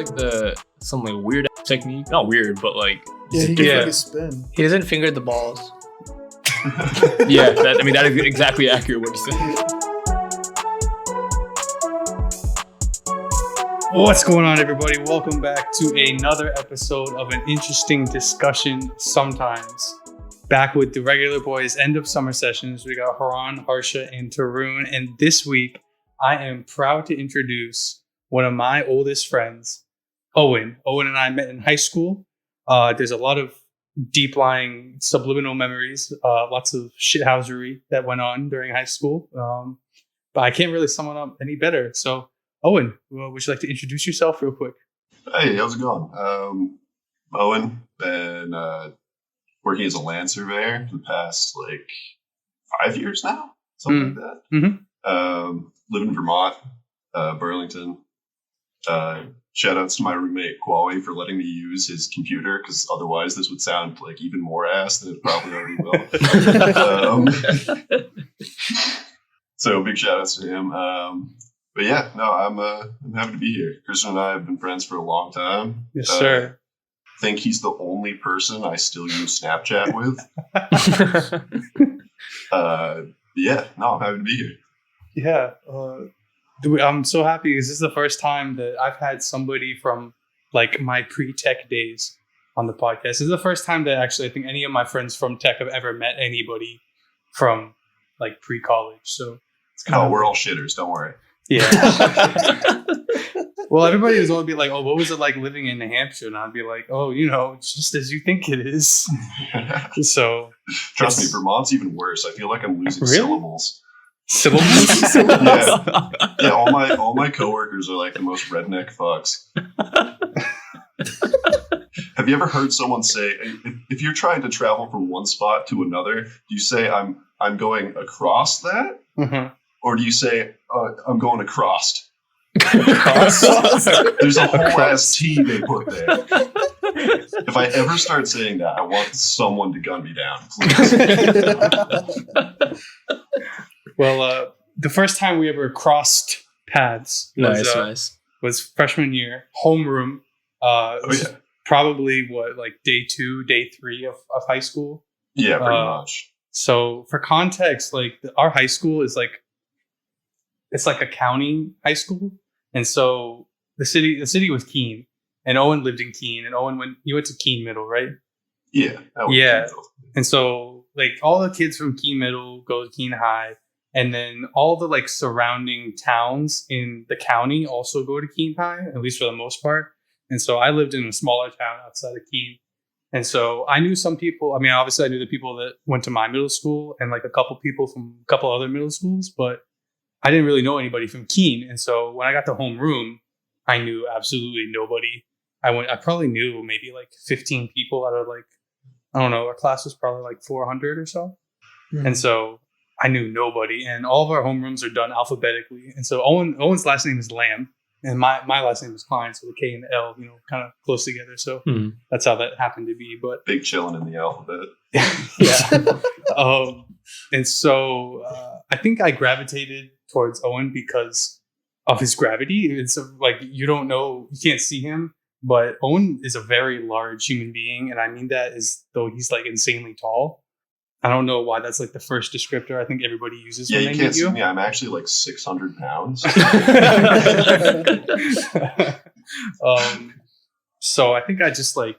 like some like weird technique. Not weird, but like Yeah, he can a spin. He doesn't finger the balls. yeah. That is exactly accurate what you said. What's going on, everybody? Welcome back to another episode of an interesting discussion. Sometimes back with the regular boys. End of summer sessions. We got Haran, Harsha, and Tarun, and this week I am proud to introduce one of my oldest friends, Owen. Owen and I met in high school. There's a lot of deep-lying subliminal memories, lots of shithousery that went on during high school. But I can't really sum it up any better. So, Owen, would you like to introduce yourself real quick? Hey, how's it going? Owen, been working as a land surveyor for the past 5 years now, something like that. Mm-hmm. Live in Vermont, Burlington. Shout outs to my roommate Kwame for letting me use his computer, because otherwise this would sound like even more ass than it probably already will. So big shout outs to him. But yeah, no, I'm happy to be here. Christian and I have been friends for a long time. Yes, sir. I think he's the only person I still use Snapchat with. Yeah, no, I'm happy to be here. Yeah. I'm so happy because this is the first time that I've had somebody from my pre-tech days on the podcast. This is the first time that actually I think any of my friends from tech have ever met anybody from pre-college. So it's kind of we're all shitters, don't worry. Yeah. Well, everybody was always be like, "Oh, what was it like living in New Hampshire?" And I'd be like, "Oh, it's just as you think it is." So trust me, Vermont's even worse. I feel like I'm losing syllables. Syllables? Yeah. All my coworkers are like the most redneck fucks. Have you ever heard someone say, if you're trying to travel from one spot to another, do you say I'm going across that? Mm-hmm. Or do you say, I'm going across? Across? There's a whole ass T they put there. If I ever start saying that, I want someone to gun me down, please. Well, the first time we ever crossed paths was freshman year, homeroom. Probably day 2, day 3 of high school. Yeah, pretty much. So for context, our high school is it's like a county high school, and so the city was Keene, and Owen lived in Keene, and Owen went to Keene Middle, right? Yeah. Yeah. And so all the kids from Keene Middle go to Keene High, and then all the surrounding towns in the county also go to Keene High, at least for the most part. And so I lived in a smaller town outside of Keene. And so I knew some people. I mean, obviously I knew the people that went to my middle school and a couple people from a couple other middle schools, but I didn't really know anybody from Keene. And so when I got to homeroom, I knew absolutely nobody. I probably knew maybe 15 people out of I don't know, our class was probably 400 or so. Mm-hmm. And so I knew nobody, and all of our homerooms are done alphabetically. And so Owen's last name is Lamb, and my last name is Klein, so the K and the L, kind of close together. So that's how that happened to be. But big chilling in the alphabet. Yeah. And so I think I gravitated towards Owen because of his gravity. It's you don't know, you can't see him, but Owen is a very large human being, and I mean that as though he's insanely tall. I don't know why that's the first descriptor I think everybody uses. Yeah, you can't see me. I'm actually 600 pounds. So I think I just I'm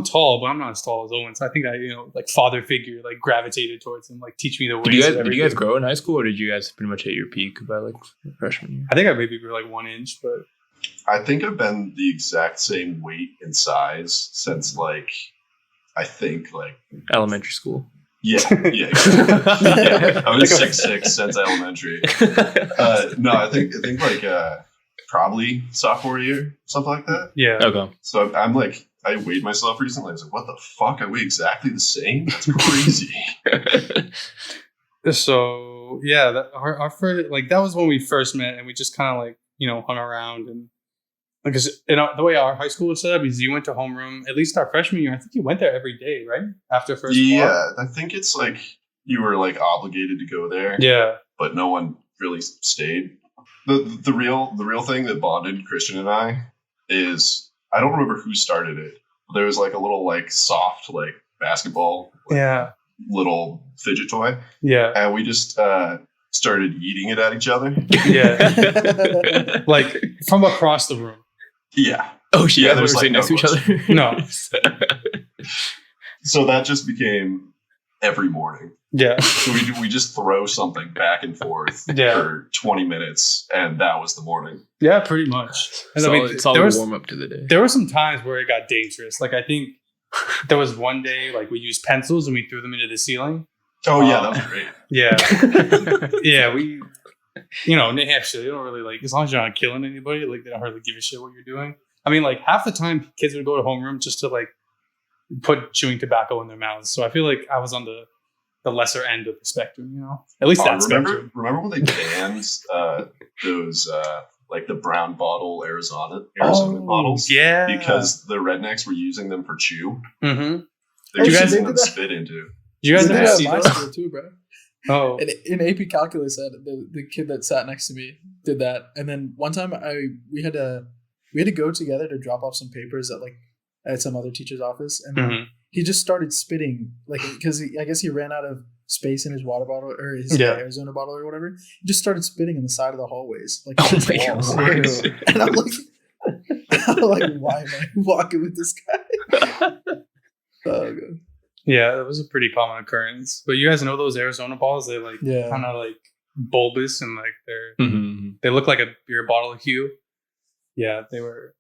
tall, but I'm not as tall as Owen. So I think I father figure gravitated towards him, teach me the ways. Did you guys grow in high school, or did you guys pretty much hit your peak by freshman year? I think I maybe grew 1 inch, but I think I've been the exact same weight and size since I think elementary school. Yeah. Yeah. I was 6'6" since elementary. No, I think probably sophomore year, something like that. Yeah. Okay. So I'm I weighed myself recently. I was what the fuck? I weigh exactly the same? That's crazy. So yeah, our first that was when we first met, and we just kind of hung around. And because the way our high school was set up is you went to homeroom at least our freshman year. I think you went there every day, right? After first. Yeah, I think it's you were obligated to go there. Yeah, but no one really stayed The real thing that bonded Christian and I is I don't remember who started it. But there was like a little like soft like basketball little fidget toy. Yeah. And we just started eating it at each other. Yeah. Like from across the room. Yeah. Oh, shit. Yeah, Yeah, there's, they're sitting like, next to each other. No. So that just became every morning. Yeah. So we just throw something back and forth for 20 minutes, and that was the morning. Yeah, pretty much. And It's all a warm up to the day. There were some times where it got dangerous. Like I think there was one day like we used pencils and we threw them into the ceiling. Oh yeah, that was great. Yeah. Yeah, we New Hampshire, they don't really like, as long as you're not killing anybody, like they don't really give a shit what you're doing. I mean, like half the time kids would go to homeroom just to like put chewing tobacco in their mouths. So I feel like I was on the lesser end of the spectrum, At least that spectrum. Remember when they banned those like the brown bottle Arizona bottles? Yeah. Because the rednecks were using them for chew. Mm-hmm. They were using them to spit into. You guys did ever that see at my those? school too, bro. Oh. In AP Calculus, the kid that sat next to me did that, and then one time we had to go together to drop off some papers at some other teacher's office, and then he just started spitting, like, because I guess he ran out of space in his water bottle or his Arizona bottle or whatever. He just started spitting in the side of the hallways, like walls. And I'm like, why am I walking with this guy? Oh god. Yeah, that was a pretty common occurrence. But you guys know those Arizona balls? They like kind of like bulbous and like they look like a beer bottle hue. Yeah, they were.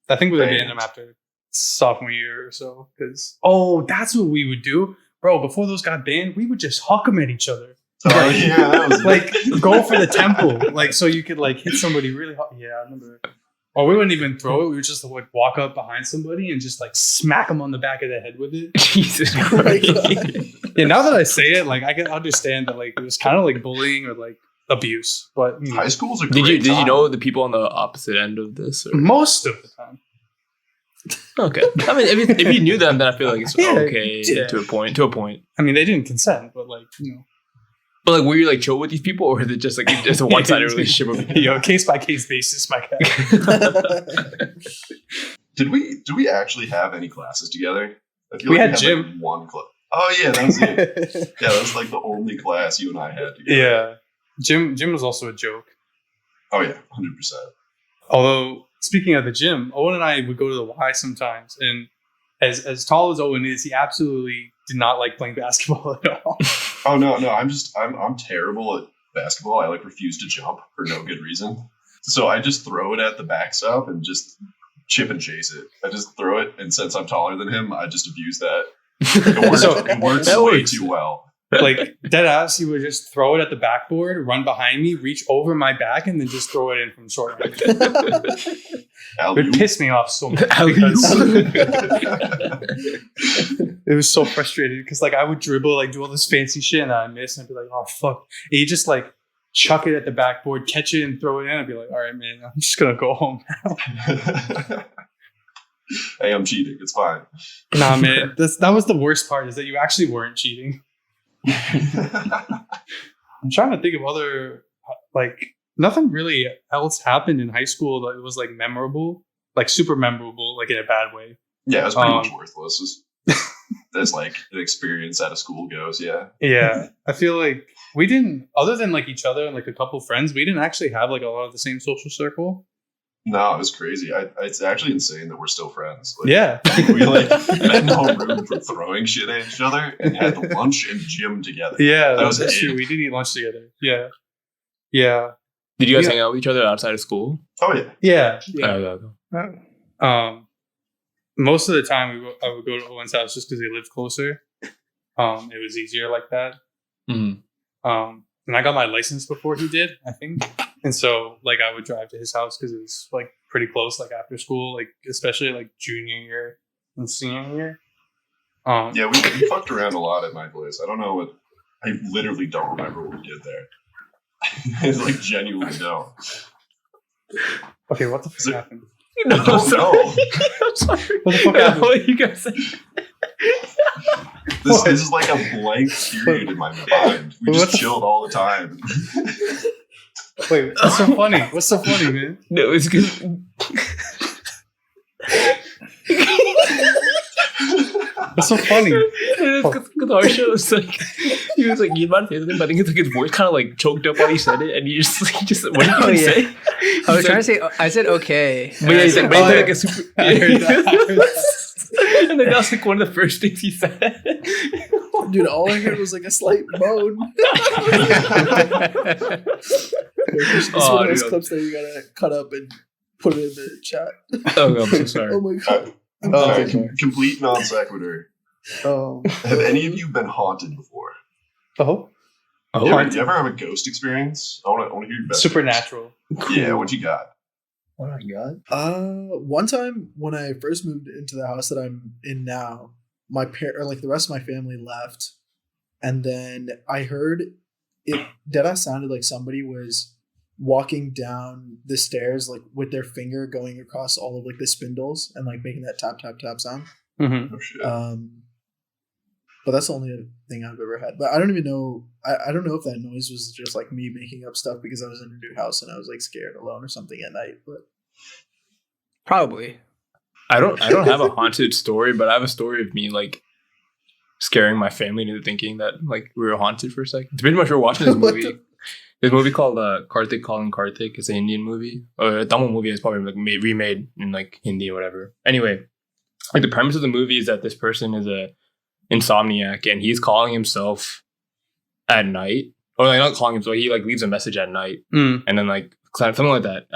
I think we banned them after sophomore year or so. Because that's what we would do, bro. Before those got banned, we would just huck them at each other. Oh yeah, that was like go for the temple, like so you could like hit somebody really hard. Yeah, I remember. Or we wouldn't even throw it. We would just like walk up behind somebody and just like smack them on the back of the head with it. Jesus Christ. Yeah, now that I say it, like I can understand that like it was kind of like bullying or like abuse. But high school's a Did great you time. know the people on the opposite end of this? Or? Most of the time. Okay. I mean, if you knew them, then I feel like it's okay to a point. I mean, they didn't consent, but like But like, were you like chill with these people, or is it just like it's a one-sided relationship? Case by case basis, my guy. Did we actually have any classes together? I feel we like had gym. like, one class. Oh yeah, that was it. Yeah, that was like the only class you and I had together. Yeah, gym was also a joke. Oh yeah, 100%. Although speaking of the gym, Owen and I would go to the Y sometimes, and as tall as Owen is, he absolutely did not like playing basketball at all. Oh no, I'm terrible at basketball. I like refuse to jump for no good reason. So I just throw it at the backstop and just chip and chase it. I just throw it, and since I'm taller than him, I just abuse that. It works way too well. Like dead ass, he would just throw it at the backboard, run behind me, reach over my back, and then just throw it in from short range. It pissed me off so much because it was so frustrating because like I would dribble, like do all this fancy shit, and I miss, and I'd be like, oh fuck. And you just like chuck it at the backboard, catch it, and throw it in. I'd be like, all right, man, I'm just gonna go home now. Hey, I'm cheating. It's fine. Nah, man, that was the worst part, is that you actually weren't cheating. I'm trying to think of other, like, nothing really else happened in high school that was like memorable, like super memorable, like in a bad way. Yeah, it was pretty much worthless. That's like an experience at a school goes. Yeah. I feel like we didn't, other than like each other and like a couple friends, we didn't actually have like a lot of the same social circle. No, it was crazy. It's actually insane that we're still friends. Like, yeah. We like met in homeroom for throwing shit at each other and had lunch and gym together. Yeah, that's true. We did eat lunch together. Yeah. Yeah. Did you guys hang out with each other outside of school? Oh, yeah. Yeah. Most of the time I would go to Owen's house just because he lived closer. It was easier like that. Mm-hmm. And I got my license before he did, I think. And so, like, I would drive to his house because it was, like, pretty close, like, after school, like, especially, like, junior year and senior year. Yeah, we fucked around a lot at my place. I don't know what... I literally don't remember what we did there. I, like, genuinely don't. Okay, what the fuck happened? No, I'm sorry. I'm sorry. What the fuck happened? What you guys say? This is like a blank period in my mind. We just chilled all the time. Wait, what's so funny? What's so funny, man? No, it's because What's so funny? Because our show was like, he was like, you about to say something, but I think it's like his voice kind of like choked up while he said it, and you just what did you even say? I was trying to say, I said okay. But yeah, he said like a super. I heard that. And then that was like one of the first things he said. Dude, all I heard was like a slight moan. This is one of those clips that you gotta cut up and put it in the chat. Oh, I'm so sorry. Oh my god. Complete non sequitur. Oh. Have any of you been haunted before? Oh, You ever have a ghost experience? I want to hear your best. supernatural. Yeah, what you got? Oh my god. One time when I first moved into the house that I'm in now, my the rest of my family left, and then I heard it. Deadass sounded like somebody was walking down the stairs like with their finger going across all of like the spindles and like making that tap tap tap sound. Mm-hmm. Oh shit. But that's the only thing I've ever had. But I don't even know. I don't know if that noise was just like me making up stuff because I was in a new house and I was like scared alone or something at night. But Probably. I don't have a haunted story, but I have a story of me like scaring my family into thinking that like we were haunted for a second. It's pretty much we're watching this What movie. This movie called Karthik Calling Karthik. It's an Indian movie. Or a Tamil movie. It's probably like remade in like Hindi or whatever. Anyway, like the premise of the movie is that this person is a insomniac and he's calling himself at night. Or like not calling himself, he like leaves a message at night. And then like something like that.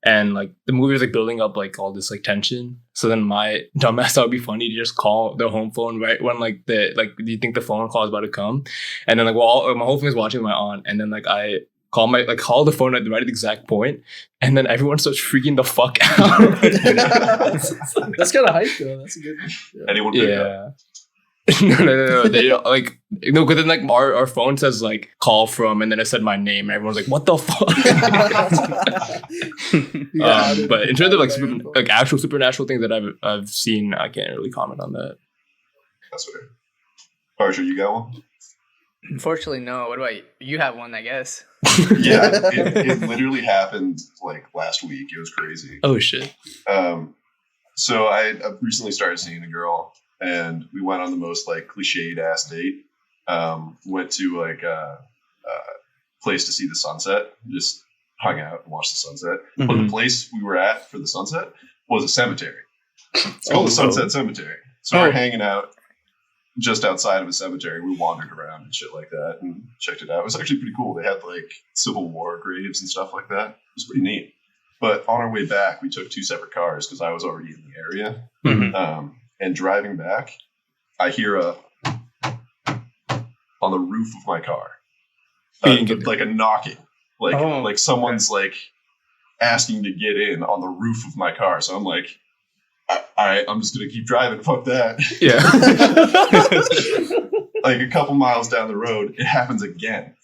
And like the movie was like building up like all this like tension. So then my dumbass thought it'd be funny to just call the home phone right when like do you think the phone call is about to come? And then like my whole family is watching my aunt, and then like I call the phone at the right exact point, and then everyone starts freaking the fuck out. that's kind of hype though. That's a good. Yeah. Anyone pick up? Yeah. No. They don't, like because then like our phone says like call from, and then it said my name, and everyone's like, "What the fuck?" But in terms of like actual supernatural things that I've seen, I can't really comment on that. That's weird. Harsha, you got one? Unfortunately, no. What about you? You have one, I guess. Yeah, it literally happened like last week. It was crazy. Oh shit. So I recently started seeing a girl, and we went on the most like cliched ass date. Went to like a place to see the sunset. Just hung out and watched the sunset. Mm-hmm. But the place we were at for the sunset was a cemetery. It's called the Sunset Cemetery. So we're hanging out just outside of a cemetery. We wandered around and shit like that and checked it out. It was actually pretty cool. They had like Civil War graves and stuff like that. It was pretty neat. But on our way back, we took two separate cars because I was already in the area. Mm-hmm. And driving back, I hear on the roof of my car, like a knocking, like someone's like asking to get in on the roof of my car. So I'm like, all right, I'm just gonna keep driving. Fuck that. Yeah. Like a couple miles down the road, it happens again.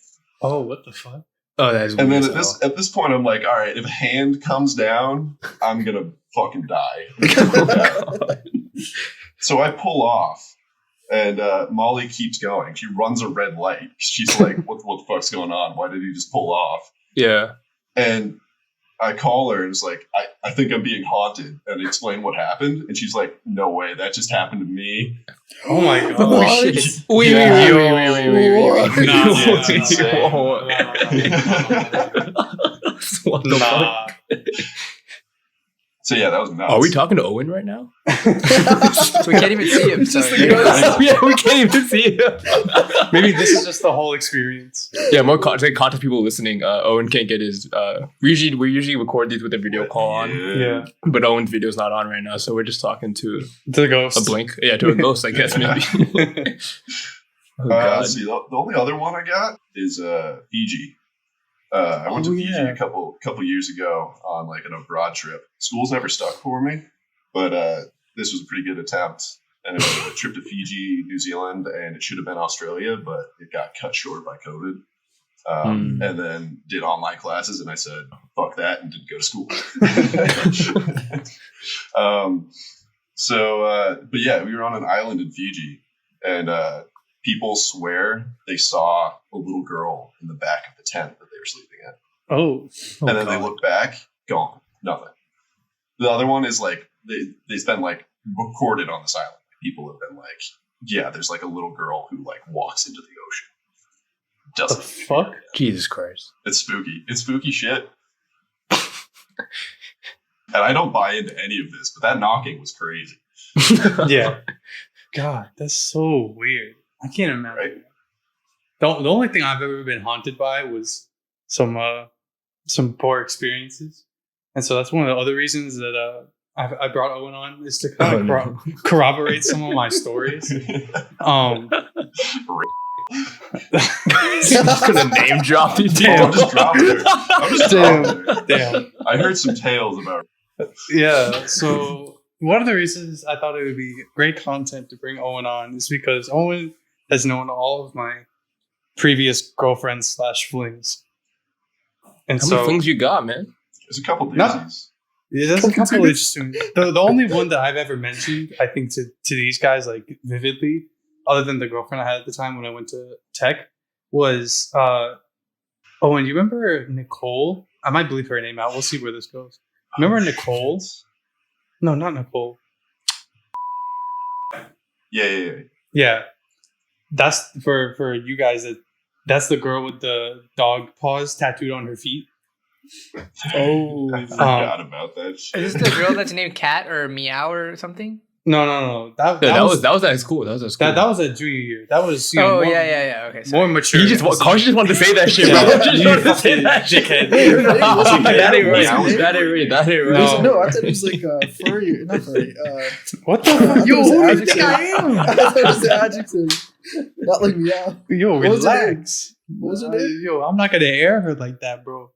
Oh, what the fuck? Oh, that is. And weird then as at this point, I'm like, all right, if a hand comes down, I'm gonna fucking die. So I pull off, and Molly keeps going. She runs a red light. She's like, what the fuck's going on? Why did he just pull off? Yeah. And I call her and it's like, I think I'm being haunted, and explain what happened. And she's like, no way, that just happened to me. Oh my god! What? Wait. What the fuck? So yeah, that was nuts. Are we talking to Owen right now? We can't even see him. Yeah, we can't even see him. Maybe this is just the whole experience. Yeah, more content people listening. Owen can't get his. We usually record these with a video call on. Yeah, But Owen's video's not on right now, so we're just talking to the ghost. a blink. Yeah, to a ghost, I guess maybe. Oh, God. See, the only other one I got is Fiji. I went to Fiji a couple years ago on like an abroad trip. School's never stuck for me, but this was a pretty good attempt. And it was a trip to Fiji, New Zealand, and it should have been Australia, but it got cut short by COVID. And then did online classes, and I said, fuck that, and didn't go to school. But yeah, we were on an island in Fiji, and people swear they saw a little girl in the back of the tent that they were sleeping in. Oh. And then they look back, gone, nothing. The other one is like they've been like recorded on this island. People have been like, yeah, there's like a little girl who like walks into the ocean. The fuck? Jesus Christ. It's spooky. It's spooky shit. And I don't buy into any of this, but that knocking was crazy. Yeah. God, that's so weird. I can't imagine. Right? The only thing I've ever been haunted by was some poor experiences, and so that's one of the other reasons that I brought Owen on, is to kind of corroborate some of my stories. Just gonna name drop these. Damn. I'm just dropping it. Damn. I heard some tales about. Yeah. So one of the reasons I thought it would be great content to bring Owen on is because Owen has known all of my previous girlfriends / flings. And How many things you got, man? There's a couple Not- doozies. Yeah, there's a couple interesting. The only one that I've ever mentioned, I think, to these guys like vividly, other than the girlfriend I had at the time when I went to tech, was Owen. You remember Nicole? I might bleep her name out. We'll see where this goes. Remember Nicole? No, not Nicole. Yeah. Yeah, that's for you guys. That's the girl with the dog paws tattooed on her feet. Oh, I forgot about that shit. Is this the girl that's named Cat or Meow or something? No. That was at school. That was at school. that was a junior year. That was Oh, more, yeah. Okay. more mature. He just wanted to say that shit, bro. Yeah. He just wanted to say that shit. Dickhead. That ain't right. Meow. That ain't right. That ain't No. right. no, I thought it was like furry, not furry. What the fuck? Yo, Yo, who who do do you you think think I I am? I thought it was the adjective, not like meow. Yo, What was her name? relax. What was her name? Yo, I'm not gonna air her like that, bro.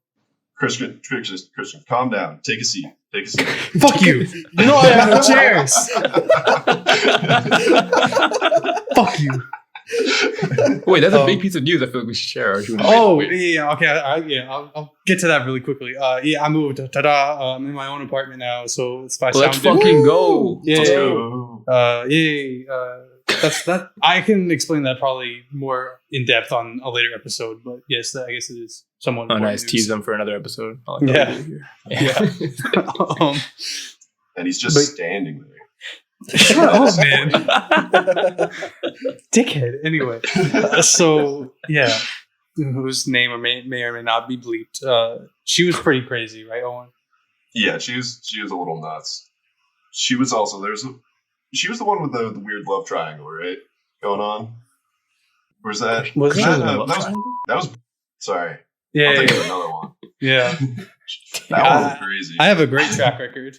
Christian, calm down. Take a seat. Fuck you. You know I have no chairs. Fuck you. Wait, that's a big piece of news. I feel like we should share. Or should we Oh, wait? yeah. Okay. I'll get to that really quickly. Yeah, I moved. Ta-da. I'm in my own apartment now, so it's my Let's sound. fucking go. Yeah. Oh. Yay. That's that. I can explain that probably more in depth on a later episode, but yes, I guess it is somewhat. Oh, nice. important Tease news. them for another episode. I like Yeah. that. Yeah. And he's just But- standing there. Shut up, man. Dickhead. Anyway, so yeah, whose name may or may not be bleeped. She was pretty crazy, right, Owen? Yeah, she was a little nuts. She was also she was the one with the weird love triangle, right? Going on. Where's that? Was that, that- that was sorry. Yeah, I'll think of yeah, another one. yeah. That one was crazy. I have a great track record.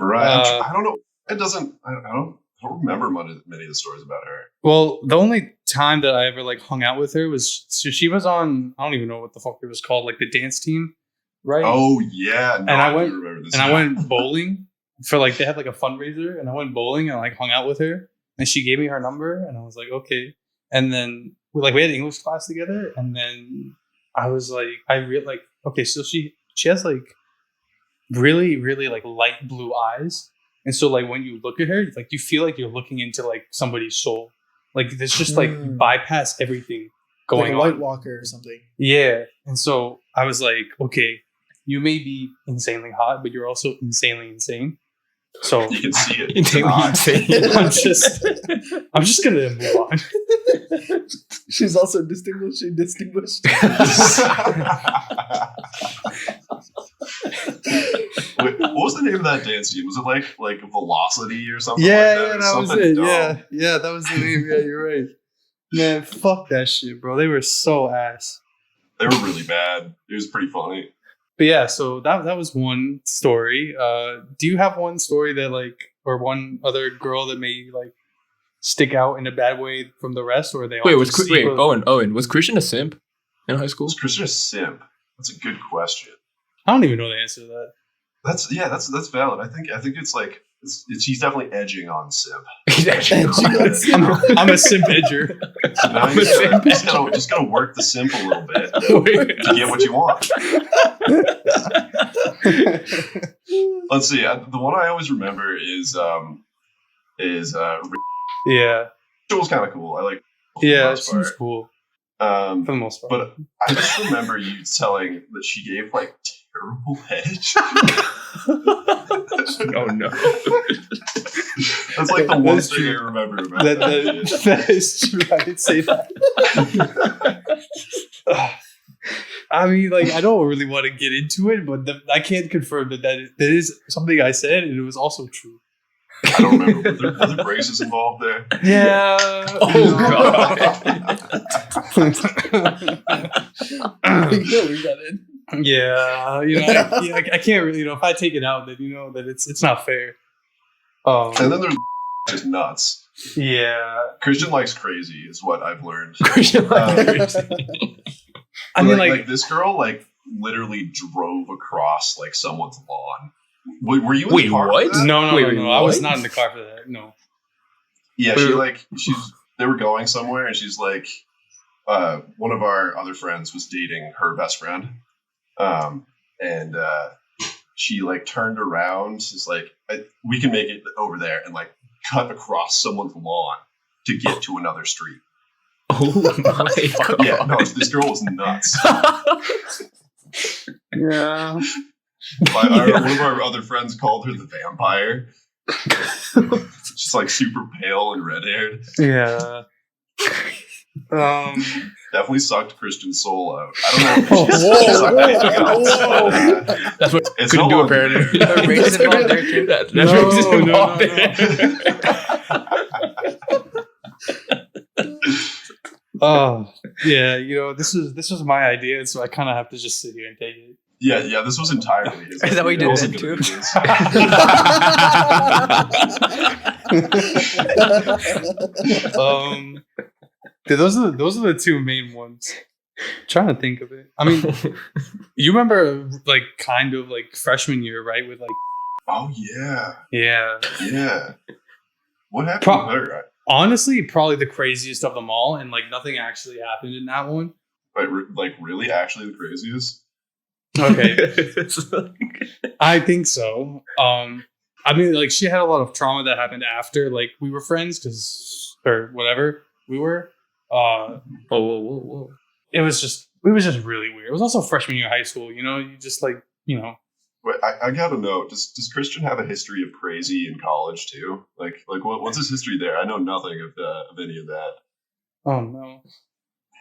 Right. I don't know. It doesn't. I don't remember many of the stories about her. Well, the only time that I ever like hung out with her was she was on. I don't even know what the fuck it was called, like the dance team, right? Oh yeah, no, And I do went- remember this. And I went bowling for like they had like a fundraiser, and I went bowling and like hung out with her, and she gave me her number, and I was like, okay. And then we had English class together, and then I was like, okay, so she has like really like light blue eyes, and so like when you look at her, like you feel like you're looking into like somebody's soul, like there's just like you bypass everything Like going a White on. Walker or something. Yeah. And so I was like, okay, you may be insanely hot, but you're also insanely insane. So You can see it. Insanely insane. I'm just gonna move on. She's also distinguished. Wait, what was the name of that dance team? Was it like Velocity or something? Yeah, like yeah, or that was something it. dumb? Yeah, that was the name. Yeah, you're right. Man, fuck that shit, bro. They were so ass. They were really bad. It was pretty funny. But yeah, so that was one story. Do you have one story that like, or one other girl that may like stick out in a bad way from the rest, or are they all Wait, just equal- Owen, was Christian a simp in high school? Was Christian a simp? That's a good question. I don't even know the answer to that. That's valid. I think it's like he's definitely edging on simp. He's actually I'm a simp edger. Now you just gotta work the simp a little bit to get what you want. Let's see. The one I always remember is Yeah. it was kind of cool. Yeah, she was cool for the Um, most part. but I just remember you telling that she gave like terrible head. Oh no. That's like the one That's thing I true. remember about that, that. that, shit. that is true. I did say that. I mean, like, I don't really want to get into it, but I can't confirm that is something I said, and it was also true. I don't remember. Were there braces involved there? Yeah. Oh, God. You can't leave that in. Yeah, I can't really, if I take it out, then that it's not fair. And then there's just nuts. Yeah. Christian likes crazy, is what I've learned. Christian I mean, like this girl, like literally drove across like someone's lawn. Were you in Wait, the car? what? For that? No. Wait, I was what? not in the car for that. No. Yeah, Wait. they were going somewhere, and she's like, one of our other friends was dating her best friend, and she like turned around, she's like, we can make it over there, and like cut across someone's lawn to get to another street. Oh my God. Yeah, no, this girl was nuts. Yeah. One of our other friends called her the vampire. She's like super pale and red haired. Yeah. Definitely sucked Christian's soul out. I don't know if she's sucked anything else. But, That's what it's couldn't no do longer apparently. there. Are races involved there too? That's No, races no, involved no, there. Oh, yeah. This was my idea, so I kind of have to just sit here and take it. Yeah, this was entirely his. Is that what you idea. It did wasn't too? gonna be his. Those are the two main ones. Trying to think of it. I mean, you remember like kind of like freshman year, right? With like, Oh yeah. What happened Pro- with her? honestly, probably the craziest of them all, and like nothing actually happened in that one. Like really, actually the craziest. Okay, I think so. I mean, like she had a lot of trauma that happened after like we were friends or whatever we were. Whoa. It was just really weird. It was also freshman year of high school. You just like Wait, I gotta know. Does Christian have a history of crazy in college too? Like what's his history there? I know nothing of any of that. Oh no.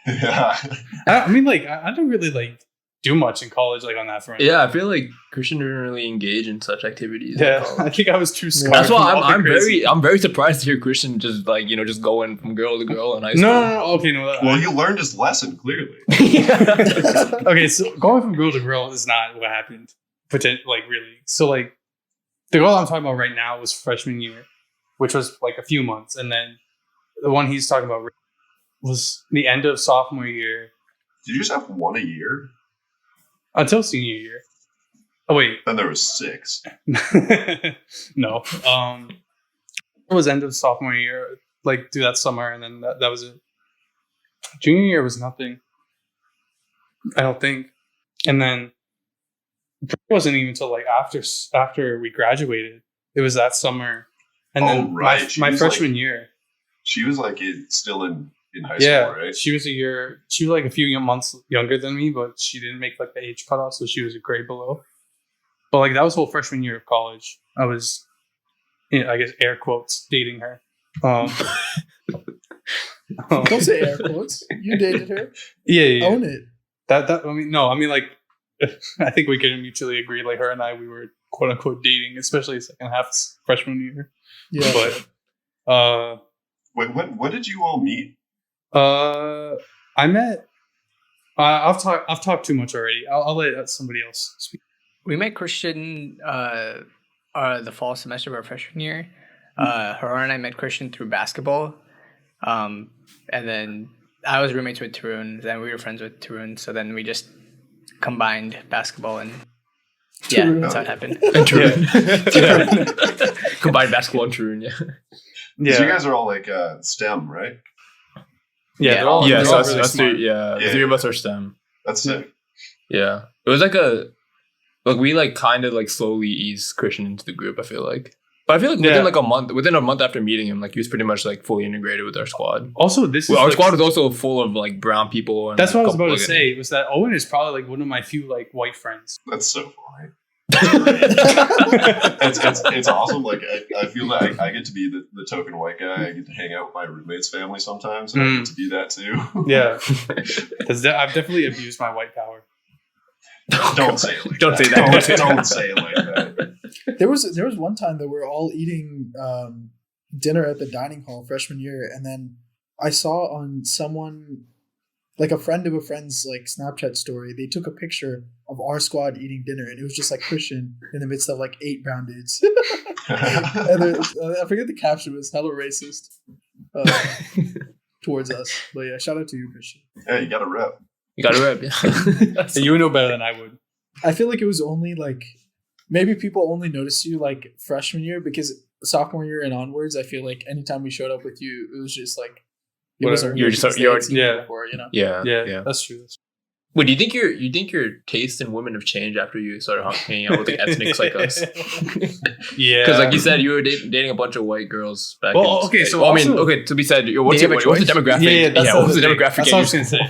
Yeah. I mean, like I don't really like do much in college, like on that front. Yeah, I feel like Christian didn't really engage in such activities. in Yeah, college. I think I was too scarred. That's why from all the crazy- I'm very surprised to hear Christian just like just going from girl to girl in high school. No. Okay, no. Well, he learned his lesson clearly. Okay, so going from girl to girl is not what happened. Like really. So like the girl I'm talking about right now was freshman year, which was like a few months, and then the one he's talking about was the end of sophomore year Did you just have one a year? until senior year. Oh wait, Then there was 6. no. It was end of sophomore year, like through that summer, and then that was it. Junior year was nothing. I don't think. And then it wasn't even until like after we graduated. It was that summer, and then right. She my was, freshman like, year. She was like still in high Yeah, school, right? she was like a few months younger than me, but she didn't make like the age cutoff, so she was a grade below. But like that was whole freshman year of college. I was, I guess air quotes, dating her. Don't say air quotes. You dated her. Yeah. Own it. That I mean, no, I mean like, I think we can mutually agree. Like her and I, we were quote unquote dating, especially second half freshman year. Yeah. But Wait, when did you all meet? I met. I've talked too much already. I'll let somebody else speak. We met Christian the fall semester of our freshman year. Her and I met Christian through basketball. And then I was roommates with Tarun. Then we were friends with Tarun. So then we just combined basketball and yeah, Tarun. that's how it happened. And Tarun. Combined basketball and Tarun, yeah. Yeah, So you guys are all like STEM, right? yeah, Yeah. they're all, Yes, they're all that's, really that's smart. the three of us are STEM. That's sick. Yeah. It was like we like kind of like slowly eased Christian into the group, I feel like. But I feel like within a month after meeting him, like he was pretty much like fully integrated with our squad. Also, our squad was also full of like brown people. And, that's like, what I was about to say. Was that Owen is probably like one of my few like white friends. That's so funny. it's awesome. Like I feel like I get to be the token white guy. I get to hang out with my roommate's family sometimes, and I get to be that too. Yeah, because I've definitely abused my white power. Don't say it like don't that. say that. Don't say it like that. There was one time that we were all eating dinner at the dining hall freshman year, and then I saw on someone, like a friend of a friend's like Snapchat story, they took a picture of our squad eating dinner, and it was just like Christian in the midst of like 8 brown dudes. And I forget the caption, was hella racist towards us. But yeah, shout out to you, Christian. Hey, you got a rep. You got it right. Yeah. You would know better than I would. I feel like it was only like maybe people only noticed you like freshman year, because sophomore year and onwards, I feel like anytime we showed up with you, it was just like it was our You're just before, you know. Yeah. That's true. Wait, do you think your taste in women have changed after you started hanging out with like ethnics like us? Yeah, Because like you said, you were dating a bunch of white girls back. Well, okay, so I mean, okay. To be said, what's the demographic? Yeah, what's the demographic? That's what I was gonna say.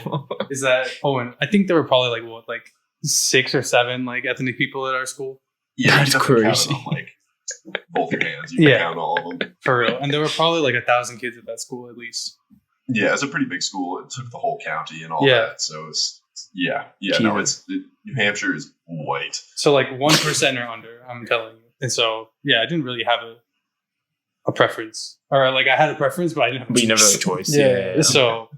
Is that Owen? I think there were probably like 6 or 7 like ethnic people at our school. Yeah, that's crazy. Them, like both your hands, you can count all of them for real. And there were probably like 1,000 kids at that school at least. Yeah, it's a pretty big school. It took the whole county and all that. So it's no, New Hampshire is white. So like 1% or under, I'm telling you. And so I didn't really have a preference, or like I had a preference, but I didn't have a choice. But you never had a choice. Yeah. So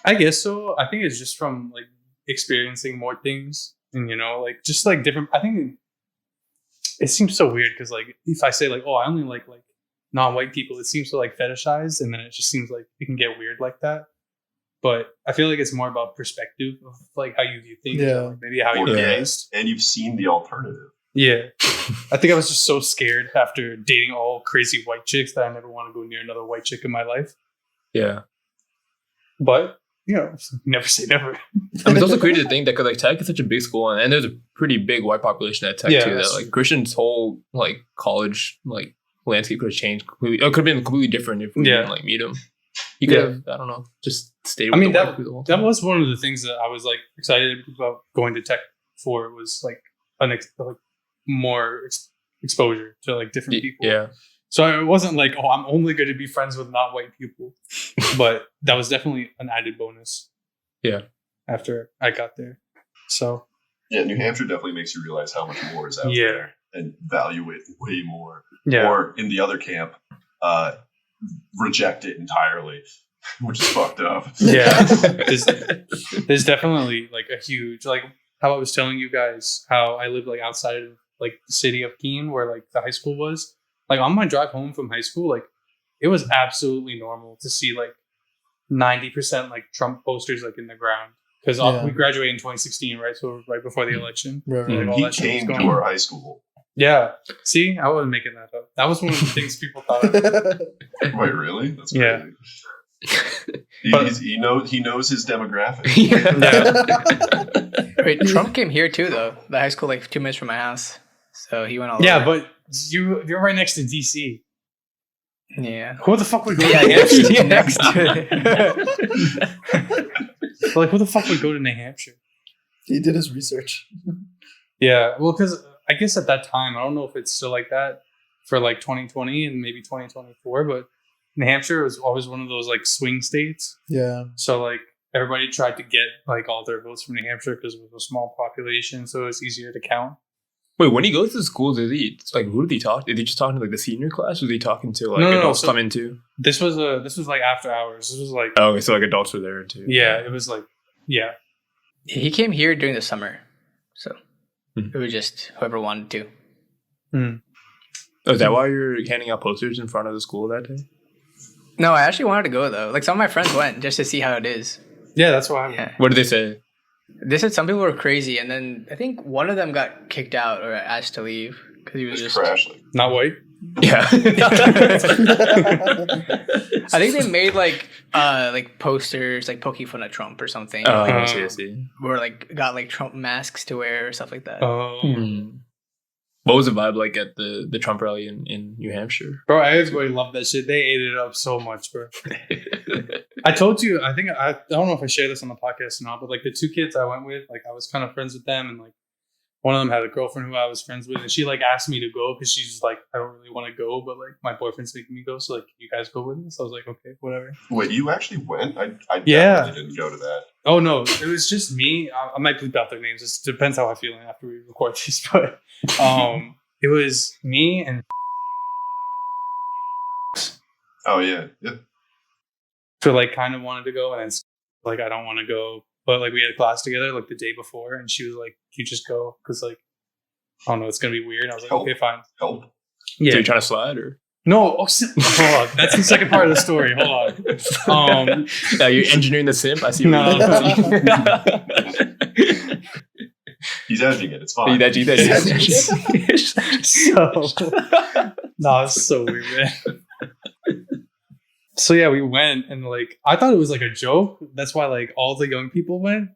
I guess so. I think it's just from like experiencing more things, and like just like different. I think it seems so weird because like if I say like, oh, I only like non-white people, it seems to like fetishize, and then it just seems like it can get weird like that. But I feel like it's more about perspective of like how you view things, like maybe how you're raised, and you've seen the alternative. Yeah, I think I was just so scared after dating all crazy white chicks that I never want to go near another white chick in my life. Yeah, but never say never. I mean, it's also crazy to think that because like Tech is such a big school, and there's a pretty big white population at Tech too. That like Christian's whole like college like landscape could have changed completely. It could have been completely different if we didn't like meet him. He could have, I don't know, just stayed with the white people. That was one of the things that I was like excited about going to Tech for. It was like more exposure to like different people. Yeah. So it wasn't like, oh, I'm only going to be friends with not white people, but that was definitely an added bonus. Yeah. After I got there, so yeah, New Hampshire definitely makes you realize how much more is out there and value it way more. Yeah. Or in the other camp, reject it entirely, which is fucked up. Yeah, there's definitely like a huge, like how I was telling you guys how I live like outside of like the city of Keene where like the high school was. Like on my drive home from high school, like it was absolutely normal to see like 90% like Trump posters like in the ground because we graduated in 2016, right? So right before the election. Right. Like, all he that came to our high school. Yeah. See, I wasn't making that up. That was one of the things people thought of. Wait, really? That's crazy. Yeah. He knows his demographic. Wait, Trump came here too, though. The high school, like 2 minutes from my house, so he went all over. Yeah, but you're right next to DC. Yeah. Who the fuck would go? Next to like, who the fuck would go to New Hampshire? He did his research. Yeah, well, because I guess at that time, I don't know if it's still like that for like 2020 and maybe 2024, but New Hampshire was always one of those like swing states. Yeah. So like everybody tried to get like all their votes from New Hampshire because it was a small population, so it was easier to count. Wait, when he goes to school, who did he talk? Did he just talk to like the senior class? Or was he talking to like adults come into? This was like after hours. This was like okay, so like adults were there too. Yeah, it was like He came here during the summer, so it was just whoever wanted to. Oh, is that why you're handing out posters in front of the school that day? No, I actually wanted to go though. Like some of my friends went just to see how it is. Yeah, that's why. Yeah. What did they say? They said some people were crazy, and then I think one of them got kicked out or asked to leave because he was just not white. Yeah. I think they made like posters like poking fun at Trump or something. I see. Or like got like Trump masks to wear or stuff like that. Oh. What was the vibe like at the Trump rally in New Hampshire? Bro, everybody loved that shit. They ate it up so much, bro. I told you, I don't know if I shared this on the podcast or not, but like the two kids I went with, like I was kind of friends with them, and like one of them had a girlfriend who I was friends with, and she like asked me to go because she's like, I don't really want to go, but like my boyfriend's making me go, so like you guys go with us. I was like, okay, whatever. Wait, you actually went? I Yeah. definitely didn't go to that. Oh no, it was just me. I might bleep out their names. It depends how I feel after we record this, but it was me and Oh yeah, yeah. so like kind of wanted to go, and then like I don't want to go, but like we had class together like the day before, and she was like, "You just go," because like I don't know, it's gonna be weird. And I was like, Help. "Okay, fine." Help. Yeah. So you're trying to slide or? No, hold on. That's the second part of the story. Hold on. Now you're engineering the simp. I see. No. He's edging it. It's fine. So, no, it's so weird, man. So yeah, we went, and like I thought it was like a joke. That's why like all the young people went,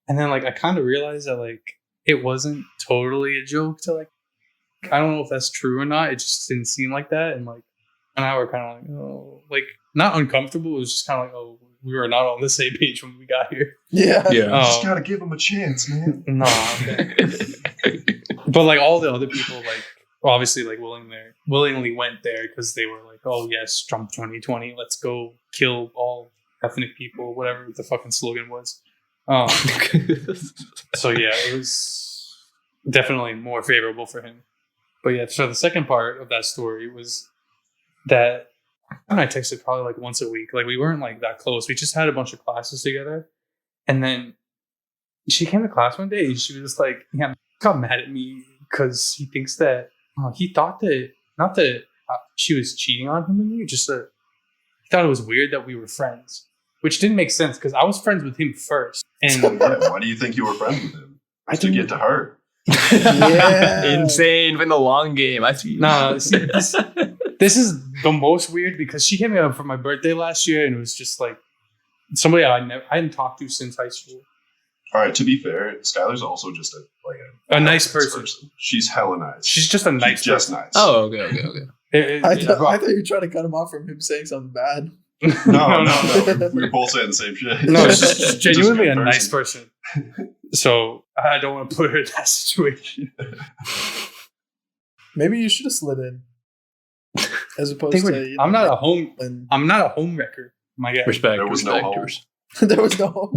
and then like I kind of realized that like it wasn't totally a joke. To like, I don't know if that's true or not. It just didn't seem like that, and like, and I were kind of like, oh, like not uncomfortable. It was just kind of like, oh, we were not on the same page when we got here. Yeah. You just gotta give him a chance, man. Nah, okay. But like all the other people, like obviously like willingly went there because they were like, oh yes, Trump 2020, let's go kill all ethnic people, whatever the fucking slogan was. So yeah, it was definitely more favorable for him. But yeah, so the second part of that story was that and I texted probably like once a week. Like we weren't like that close. We just had a bunch of classes together. And then she came to class one day and she was like, yeah, got mad at me because he thinks that he thought that not that she was cheating on him and me, just that he thought it was weird that we were friends, which didn't make sense because I was friends with him first. And Why do you think you were friends with him? To get to her. Yeah. Insane in the long game. I see. No, see, this is the most weird because she came up for my birthday last year and it was just like somebody I hadn't talked to since high school. All right, to be fair, Skylar's also just a nice person. She's hella nice. She's just a nice She's just person. nice. Oh, okay. I thought you were trying to cut him off from him saying something bad. No. We were both saying the same shit. No, it's just genuinely Just a nice person. So I don't want to put her in that situation. Maybe you should have slid in, as opposed to. I'm not a home wrecker, my guy. Respect. There was no home. There was no.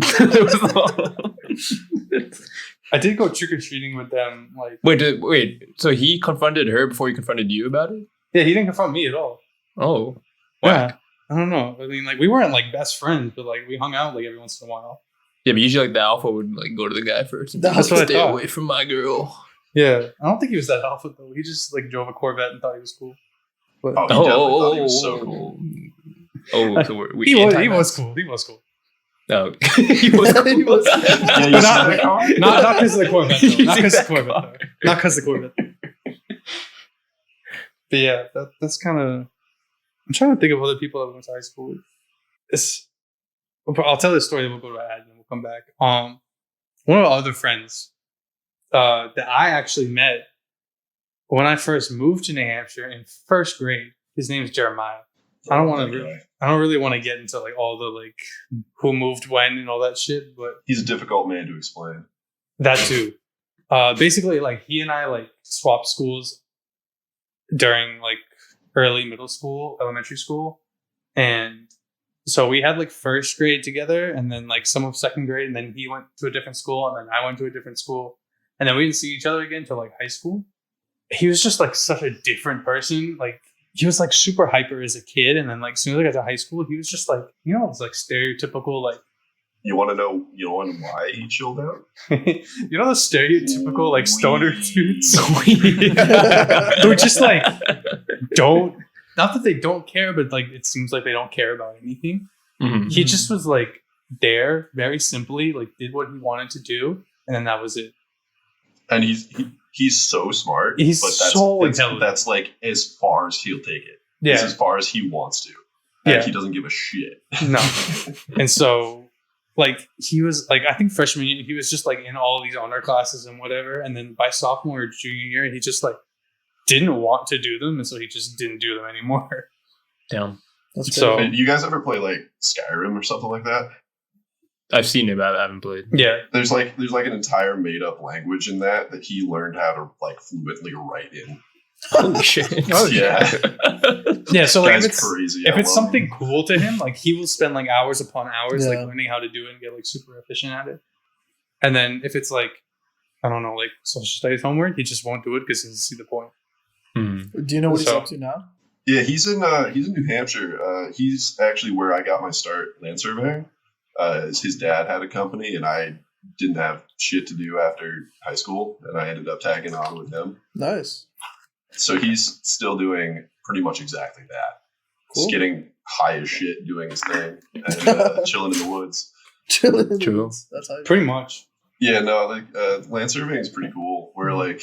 I did go trick or treating with them. Like, wait. So he confronted her before he confronted you about it? yeah, he didn't confront me at all. Oh, Yeah, I don't know. I mean, like we weren't like best friends, but like we hung out like every once in a while. Yeah, but usually like the alpha would like go to the guy first. And That's what I stay thought. away from my girl. Yeah, I don't think he was that alpha though. He just like drove a Corvette and thought he was cool. But Oh, he definitely thought he was so cool. Oh, so we he was anti-mask? cool. He was cool. No, he was cool. He was- Yeah, you But saw the car? not because of the Corvette. Though. Not You because see of the Corvette. that Though. Not because of the Corvette. But yeah, that's kind of. I'm trying to think of other people I went to high school with. I'll tell this story, then we'll go to ad, and then we'll come back. One of our other friends that I actually met when I first moved to New Hampshire in first grade. His name is Jeremiah. I don't really want to get into like all the like who moved when and all that shit, but He's a difficult man to explain. that too. Basically, like he and I like swapped schools during like early middle school, elementary school, and so we had like first grade together, and then like some of second grade, and then he went to a different school, and then I went to a different school, and then we didn't see each other again until like high school. He was just like such a different person. Like he was like super hyper as a kid, and then like as soon as I got to high school, he was just like, you know, it's like stereotypical like. You want to know why he chilled out? You know the stereotypical like stoner dudes Sweet. who just like don't, not that they don't care, but like it seems like they don't care about anything. Mhm. He just was like there very simply, like did what he wanted to do, and then that was it. And he's so smart. He's but so intelligent. That's like as far as he'll take it. Yeah, It's as far as he wants to. And Yeah. he doesn't give a shit. no. And so like he was like, I think freshman year he was just like in all these honor classes and whatever, and then by sophomore or junior year he just like didn't want to do them, and so he just didn't do them anymore. Damn. That's So- crazy. Do you guys ever play like Skyrim or something like that? I've seen it, but I haven't played. Yeah, There's like an entire made up language in that he learned how to like fluently write in. Holy shit. Oh, Yeah, yeah. So like, that's if it's crazy. if I it's love something cool to him, like he will spend like hours upon hours like Yeah. learning how to do it and get like super efficient at it. And then if it's like, I don't know, like social studies homework, he just won't do it because he doesn't see the point. Mhm. Do you know what he's So- up to now? Yeah, he's in New Hampshire. He's actually where I got my start land surveying. His dad had a company, and I didn't have shit to do after high school, and I ended up tagging on with him. Nice. So he's still doing pretty much exactly that. Cool. Just getting high as shit, doing his thing, and chilling in the woods. Chilling in the True. woods. That's how. Pretty much. Yeah, no, like land surveying is pretty cool. We're like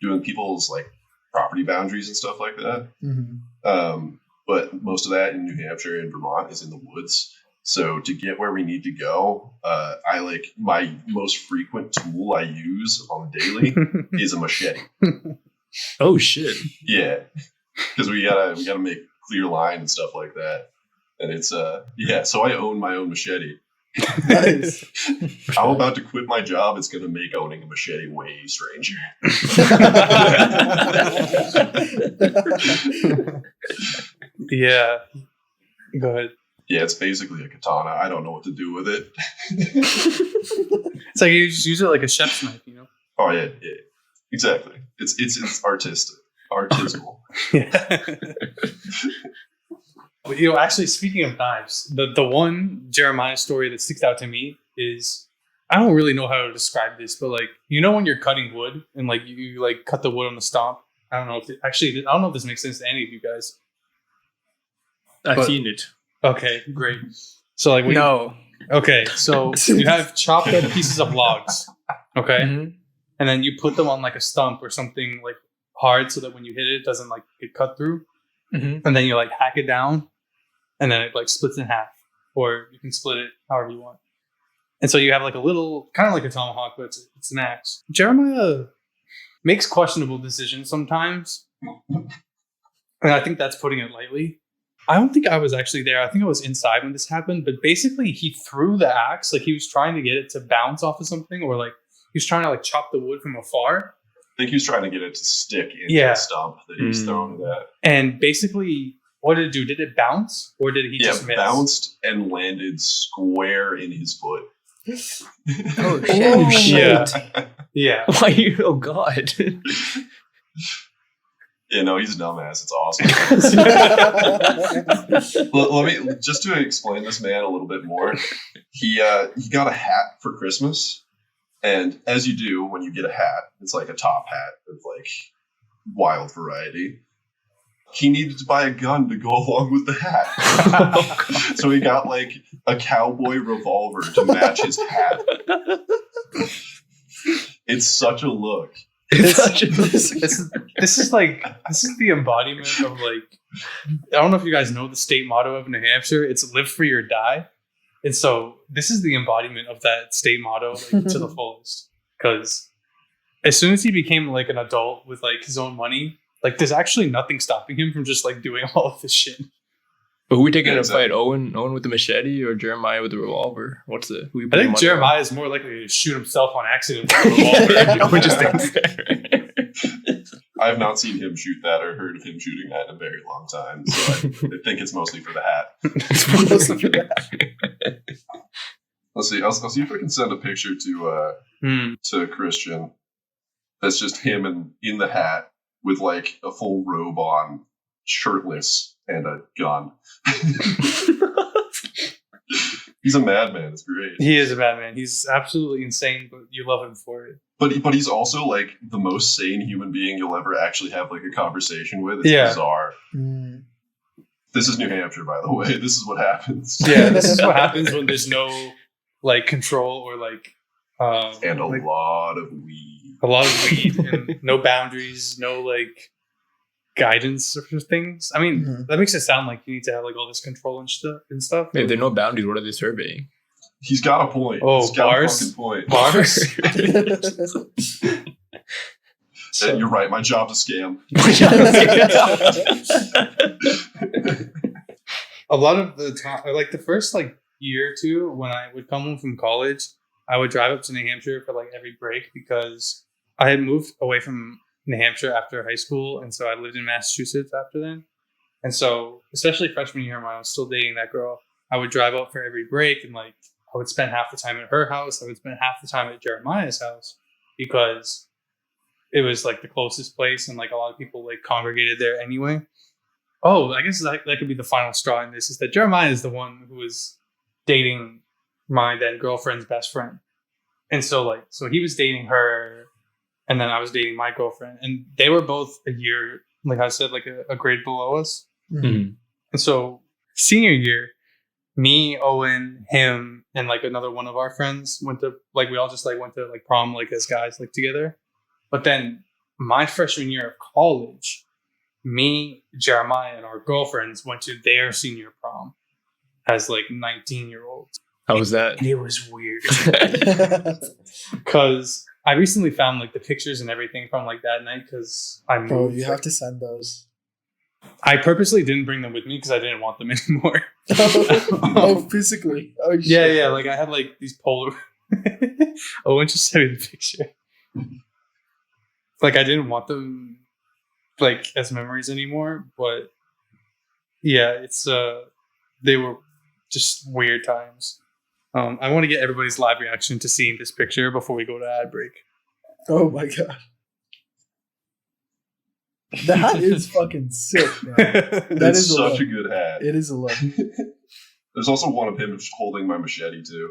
doing people's like property boundaries and stuff like that. Mm-hmm. But most of that in New Hampshire and Vermont is in the woods. So to get where we need to go, I like my most frequent tool I use on the daily is a machete. Oh shit. Yeah, because we gotta make clear line and stuff like that. And it's yeah. So I own my own machete. Nice. I'm about to quit my job. It's gonna make owning a machete way stranger. Yeah. Go ahead. Yeah, it's basically a katana. I don't know what to do with it. It's like you just use it like a chef's knife, you know? Oh yeah, yeah, exactly. It's artistic, artisanal. Yeah. You know, actually, speaking of knives, the one Jeremiah story that sticks out to me is, I don't really know how to describe this, but like, you know, when you're cutting wood and like you like cut the wood on the stomp. I don't know if I don't know if this makes sense to any of you guys. I've But- seen it. Okay, great. So like, No. okay, so you have chopped up pieces of logs, okay, Mhm. and then you put them on like a stump or something like hard so that when you hit it, it doesn't like get cut through. Mhm. And then you like hack it down, and then it like splits in half, or you can split it however you want. And so you have like a little, kind of like a tomahawk, but it's an axe. Jeremiah makes questionable decisions sometimes, and I think that's putting it lightly. I don't think I was actually there. I think I was inside when this happened, but basically he threw the axe, like he was trying to get it to bounce off of something, or like he was trying to like chop the wood from afar. I think he was trying to get it to stick in Yeah. the stump that he was throwing it at. And basically, what did it do? Did it bounce, or did he Yeah, just miss? bounced and landed square in his foot. Oh Oh, shit. Yeah. Yeah. Why you? Oh god. Yeah, no, he's a dumbass. It's awesome. Let me just to explain this man a little bit more. He got a hat for Christmas, and as you do when you get a hat, it's like a top hat of like wild variety. He needed to buy a gun to go along with the hat, so he got like a cowboy revolver to match his hat. It's such a look. It's such a This is the embodiment of like, I don't know if you guys know the state motto of New Hampshire. It's live free or die. And so this is the embodiment of that state motto like, to the fullest. Because as soon as he became like an adult with like his own money, like there's actually nothing stopping him from just like doing all of this shit. But who we taking Yeah, to exactly. fight? Owen with the machete or Jeremiah with the revolver? What's the? Who we I putting think him on? Jeremiah is more likely to shoot himself on accident with a revolver. Yeah, Owen just stands there. I have not seen him shoot that or heard of him shooting that in a very long time, so I think it's mostly for the hat. Let's see. I'll see if I can send a picture to Christian. That's just him in the hat with like a full robe on, shirtless, and a gun. He's a madman. It's great. He is a bad man. He's absolutely insane, but you love him for it. But he's also like the most sane human being you'll ever actually have like a conversation with. It's Yeah. bizarre. Mm. This is New Hampshire, by the way. This is what happens. Yeah, this is what happens when there's no like control or like And a like, lot of weed. a lot of weed and no boundaries, no like guidance or things. I mean, Mhm. that makes it sound like you need to have like all this control and stuff. If there are no boundaries, what are they surveying? He's got a point. Oh, He's got bars? a fucking point. Bars. So, You're right. My job's a scam. a lot of the time, like the first like year or two, when I would come home from college, I would drive up to New Hampshire for like every break because I had moved away from New Hampshire after high school, and so I lived in Massachusetts after then. And so, especially freshman year when I was still dating that girl, I would drive up for every break, and like I would spend half the time at her house. I would spend half the time at Jeremiah's house because it was like the closest place, and like a lot of people like congregated there anyway. Oh, I guess that could be the final straw in this, is that Jeremiah is the one who was dating my then girlfriend's best friend. And so he was dating her, and then I was dating my girlfriend, and they were both a year, like I said, like a grade below us. Mhm. And so senior year, me, Owen, him, and like another one of our friends went to we all just like went to like prom like as guys like together. But then my freshman year of college, me, Jeremiah, and our girlfriends went to their senior prom as like 19-year-olds. How was that? And it was weird because I recently found like the pictures and everything from like that night because I moved. Bro, you have to send those. I purposely didn't bring them with me because I didn't want them anymore. Oh, physically. Oh, shit. Yeah. Like I had like these polar. Owen just sent me the picture. Like I didn't want them like as memories anymore, but yeah, it's they were just weird times. I want to get everybody's live reaction to seeing this picture before we go to ad break. Oh my god. The hat is fucking sick, man. That It's is a such look. a good hat. It is a look. There's also one of him holding my machete too.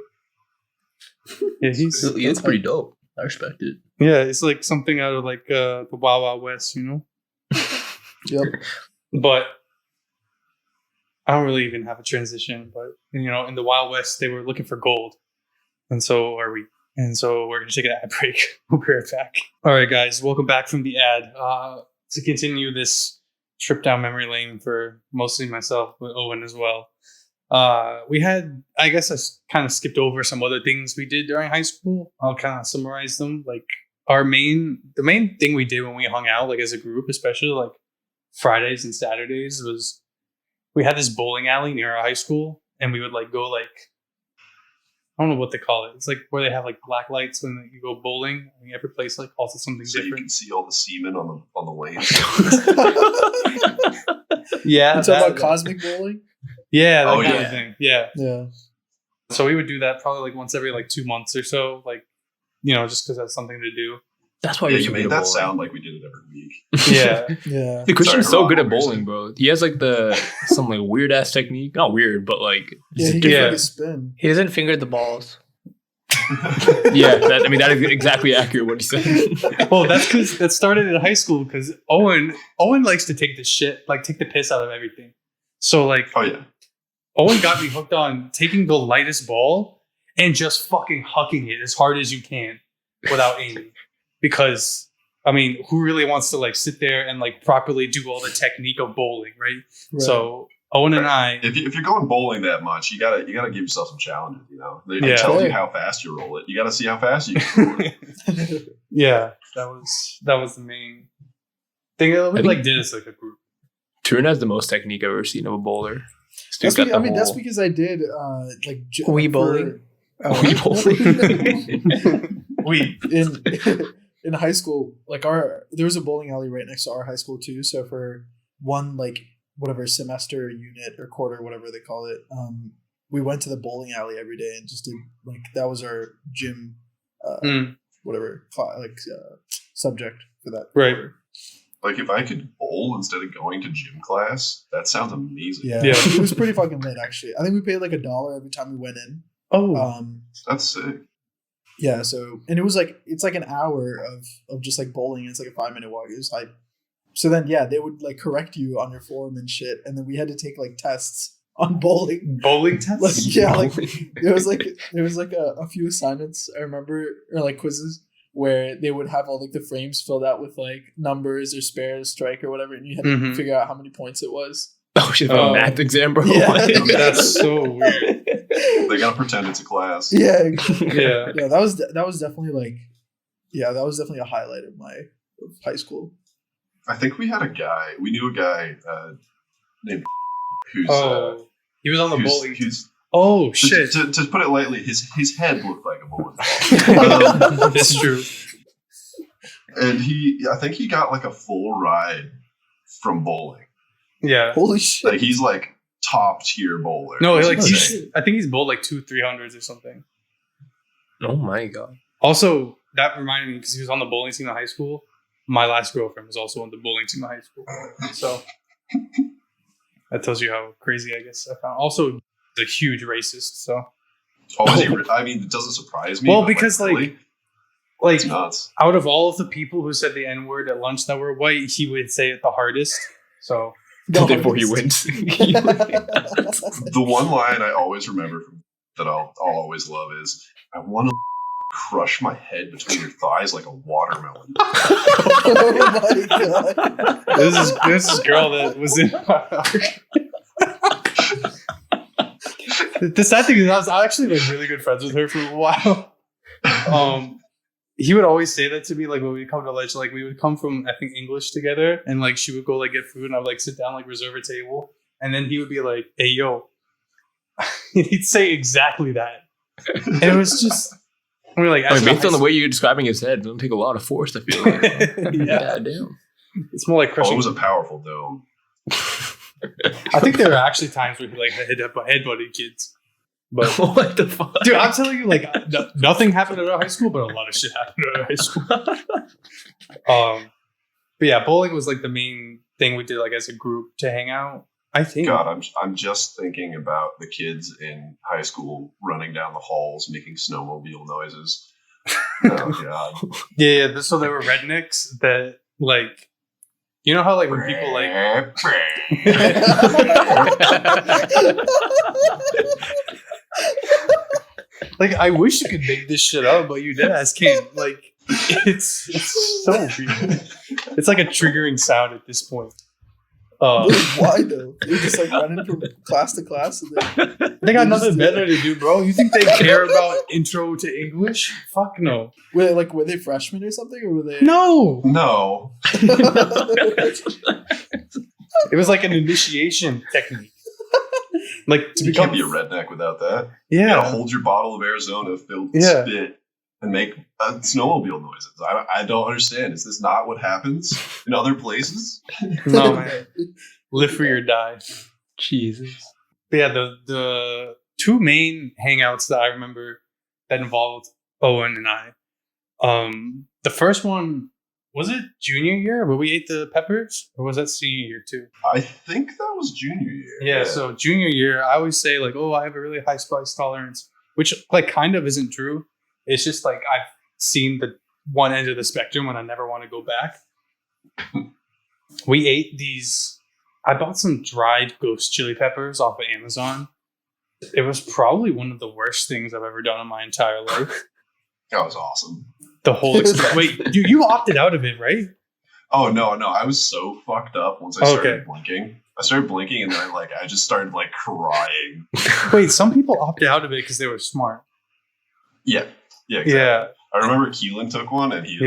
Yeah, It's pretty dope. I respect it. yeah, it's like something out of like the Wild Wild West, you know. Yep. But I don't really even have a transition. But you know, in the Wild West, they were looking for gold, and so are we. And so we're gonna take an ad break. We'll be right back. All right, guys, welcome back from the ad. To continue this trip down memory lane for mostly myself, but Owen as well. We had, I guess I kind of skipped over some other things we did during high school. I'll kind of summarize them. Like the main thing we did when we hung out, like as a group, especially like Fridays and Saturdays, was we had this bowling alley near our high school, and we would like go like, I don't know what they call it. It's like where they have like black lights when you go bowling. I mean, every place like calls it something So you different. can see all the semen on the lane. Yeah, You talking about cosmic bowling? yeah, that Oh, kind yeah. of thing. Yeah. Yeah. So we would do that probably like once every like 2 months or so, like, you know, just because that's something to do. That's why Yeah, you're you so made good that at bowling. sound like we did it every week. Yeah. Yeah. The Christian's Sorry, so Rob, good at what were you bowling, bro. He has like some like weird ass technique. Not weird, but like Yeah, he just can Yeah. like a spin. He doesn't finger the balls. yeah. That is exactly accurate what he said. Well, that's because that started in high school because Owen likes to take the piss out of everything. So like Oh yeah. Owen got me hooked on taking the lightest ball and just fucking hucking it as hard as you can without aiming. Because I mean, who really wants to like sit there and like properly do all the technique of bowling, right? Right. So Owen and I, If you're going bowling that much, you gotta give yourself some challenges. You know, they Yeah. tell you Right. how fast you roll it. You gotta see how fast you can roll it. yeah, that was the main thing that we I think- like did as like a group. Turn has the most technique I've ever seen of a bowler. This dude's That's got because, the that's whole- because I did like Wii bowling? Wii bowling. We in high school, like there was a bowling alley right next to our high school too. So for one like whatever semester unit or quarter, whatever they call it, we went to the bowling alley every day and just did like that was our gym, whatever subject for that. Right. quarter. Like if I could bowl instead of going to gym class, that sounds amazing. Yeah, Yeah. it was pretty fucking lit actually. I think we paid like $1 every time we went in. oh That's sick. Yeah, so and it's like an hour of just like bowling. It's like a 5-minute walk. It was like so then yeah, they would like correct you on your form and shit, and then we had to take like tests on bowling. bowling tests. Like yeah, like there was like a few assignments I remember or like quizzes where they would have all like the frames filled out with like numbers or spares, strike or whatever, and you had to Mhm. figure out how many points it was. Oh shit! Oh. Math exam, bro. Yeah. That's so weird. They gotta pretend it's a class. Yeah, Yeah. yeah, that was definitely like, yeah, that was definitely a highlight of my of high school. I think we had a guy. We knew a guy named who's. He was on the who's, bowling. who's, Oh shit! To put it lightly, his head looked like a bowling ball. That's true. And I think he got like a full ride from bowling. Yeah. Holy shit! Like he's like top tier bowler. No, It's like insane. I think he's bowled like 200-300s or something. Oh my god. Also, that reminded me because he was on the bowling team in high school. My last girlfriend was also on the bowling team in high school, so that tells you how crazy I guess I found. Also, he's a huge racist. So, Oh, is he I mean, it doesn't surprise me. well, but, because really, like it's nuts. out of all of the people who said the N word at lunch that were white, he would say it the hardest. So, Therefore, he wins. The one line I always remember that I'll always love is, "I want to crush my head between your thighs like a watermelon." Oh my god! this girl that was in my arc. The sad thing is, I was actually like really good friends with her for a while. He would always say that to me, like when we come to lunch, like we would come from I think English together, and like she would go like get food, and I would like sit down, like reserve a table, and then he would be like, "Hey yo," he'd say exactly that, and it was just. We were like, I mean, based on the way you're describing his head, it doesn't take a lot of force to feel like. Yeah. Damn. It's more like Oh, crushing. it was a powerful dome. I think there were actually times where he like headbutted kids. But What the fuck? dude, I'm telling you, like nothing happened at our high school, but a lot of shit happened at our high school. But yeah, bowling was like the main thing we did like as a group to hang out. I think. God, I'm just thinking about the kids in high school running down the halls making snowmobile noises. Oh god. Yeah. So there were rednecks that like, you know how like when people like. Like, I wish you could make this shit up, but you dead ass can't. Like, it's so weird. It's like a triggering sound at this point. Why though? You're just like running from class to class. And then, They got nothing better to do, bro. You think they care about intro to English? Fuck no. were they freshmen or something, or were they? No. No. It was like an initiation technique. Like to You become can't be a redneck without that. You gotta yeah. hold your bottle of Arizona filled with Yeah. spit and make snowmobile noises. I don't understand. Is this not what happens in other places? No man. Live free or die. Jesus. But yeah, the two main hangouts that I remember that involved Owen and I. The first one, was it junior year where we ate the peppers, or was that senior year too? I think that was junior year. Yeah, so junior year, I always say like, oh, I have a really high spice tolerance, which like kind of isn't true. It's just like I've seen the one end of the spectrum and I never want to go back. We ate these. I bought some dried ghost chili peppers off of Amazon. It was probably one of the worst things I've ever done in my entire life. That was awesome. The whole experience. Wait, you opted out of it, right? Oh no, I was so fucked up once I started blinking. I started blinking and then I just started like crying. Wait, some people opted out of it because they were smart. Yeah. Yeah, exactly. Yeah. I remember Keelan took one and he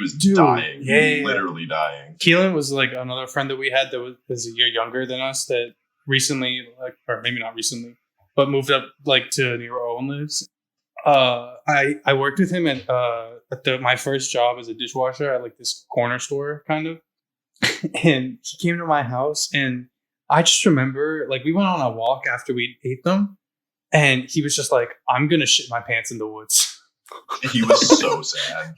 was Dude, dying. yeah, He yeah. was literally dying. Keelan was like another friend that we had that was a year younger than us that recently, like, or maybe not recently, but moved up like to near where Owen lives. I worked with him at my first job as a dishwasher at like this corner store kind of, and he came to my house and I just remember like we went on a walk after we ate them, and he was just like, "I'm gonna shit my pants in the woods." He was so sad.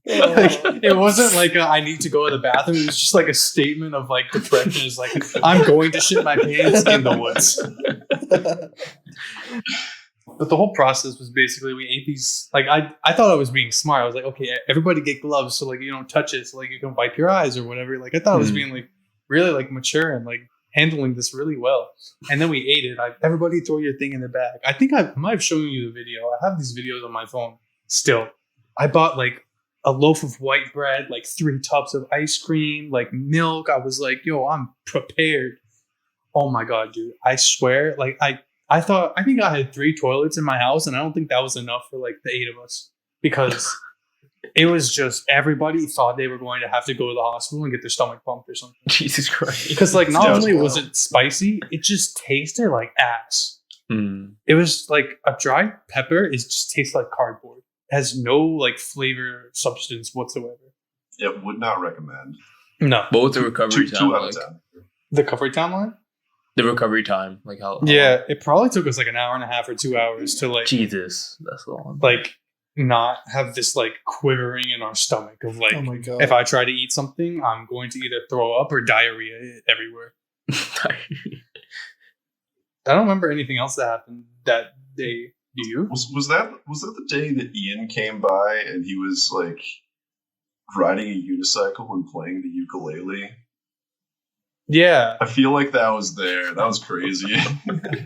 Like, it wasn't like I need to go to the bathroom. It was just like a statement of like depression. It's like, I'm going to shit my pants in the woods. But the whole process was basically we ate these. Like I thought I was being smart. I was like, okay, everybody get gloves so like you don't touch it, so like you can wipe your eyes or whatever. Like I thought I was being like really like mature and like handling this really well. And then we ate it. Everybody throw your thing in the bag. I think I might have shown you the video. I have these videos on my phone still. I bought like a loaf of white bread, like 3 tubs of ice cream, like milk. I was like, yo, I'm prepared. Oh my God, dude. I swear, like I think I had 3 toilets in my house, and I don't think that was enough for like the 8 of us, because it was just everybody thought they were going to have to go to the hospital and get their stomach pumped or something. Jesus Christ. Because like not Yeah, only wow. was it spicy, it just tasted like ass. Mm. It was like a dry pepper. It just tastes like cardboard. It has no like flavor substance whatsoever. Yeah, would not recommend. No, What was the recovery time? 2 out of Like? 10. the recovery time line. The recovery time, like how? Yeah, it probably took us like an hour and a half or 2 hours to like Jesus, that's long. like not have this like quivering in our stomach of like Oh my god. if I try to eat something, I'm going to either throw up or diarrhea everywhere. I don't remember anything else that happened that day. Do you? Was that the day that Ian came by and he was like riding a unicycle and playing the ukulele? Yeah. I feel like that was there. That was crazy.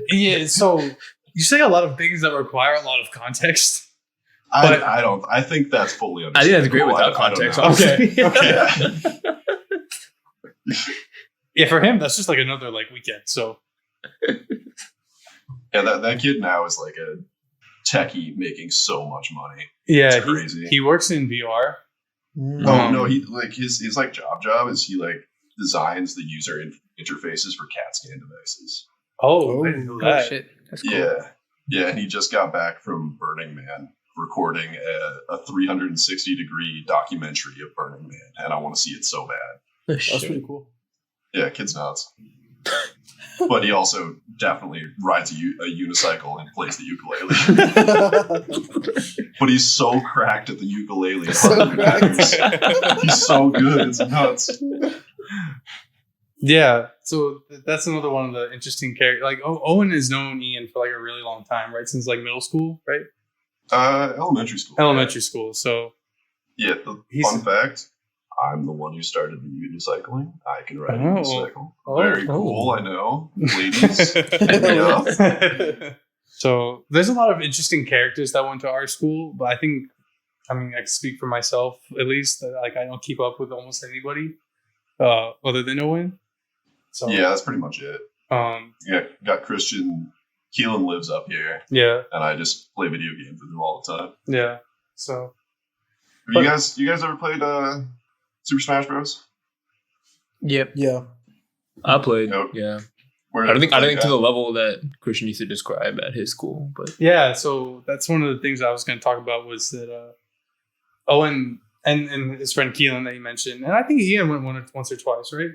Yeah. So you say a lot of things that require a lot of context. But- I don't. I think that's fully I think that's great understandable. without context. I don't know. honestly. Okay. Yeah. Yeah, for him, that's just like another like weekend. So Yeah, that kid now is like a techie making so much money. yeah, It's crazy. he works in VR. Mm. Oh Um, no, he like his like job is he like designs the user interfaces for CAT scan devices. Oh, Oh. I didn't know Oh that. shit, that's cool. Yeah, and he just got back from Burning Man, recording a 360-degree documentary of Burning Man, and I want to see it so bad. That's pretty cool. Yeah, kid's nuts. But he also definitely rides a unicycle and plays the ukulele. But he's so cracked at the ukulele. it So hardly matters. He's so good. It's nuts. Yeah, so that's another one of the interesting characters. Like Owen has known Ian for like a really long time, right? Since like middle school, right? Elementary school. Elementary school. So Yeah, the He's- fun fact, I'm the one who started the unicycling. I can ride a Oh. unicycle. Oh. Very cool, I know. Ladies, hit me up. So there's a lot of interesting characters that went to our school, but I think, I mean, I can speak for myself at least. That, like I don't keep up with almost anybody other than Owen. So Yeah, that's pretty much it. yeah, Got Christian. Keelan lives up here, yeah, and I just play video games with him all the time. yeah. So Have you guys ever played Super Smash Bros? Yep. Yeah. I played. Nope. Yeah, Where I don't think like to the level that Christian used to describe at his school, but yeah, so that's one of the things I was going to talk about was that Owen and his friend Keelan that you mentioned, and I think Ian went once or twice, right?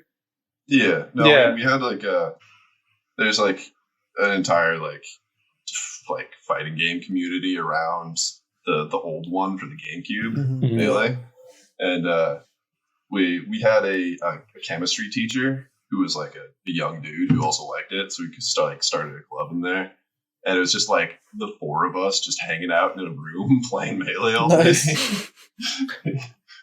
Yeah, no, Yeah. we had like there's like an entire like fighting game community around the old one for the GameCube, Mhm. Melee, and we had a chemistry teacher who was like a young dude who also liked it, so we could started a club in there, and it was just like the four of us just hanging out in a room playing Melee all day. Nice.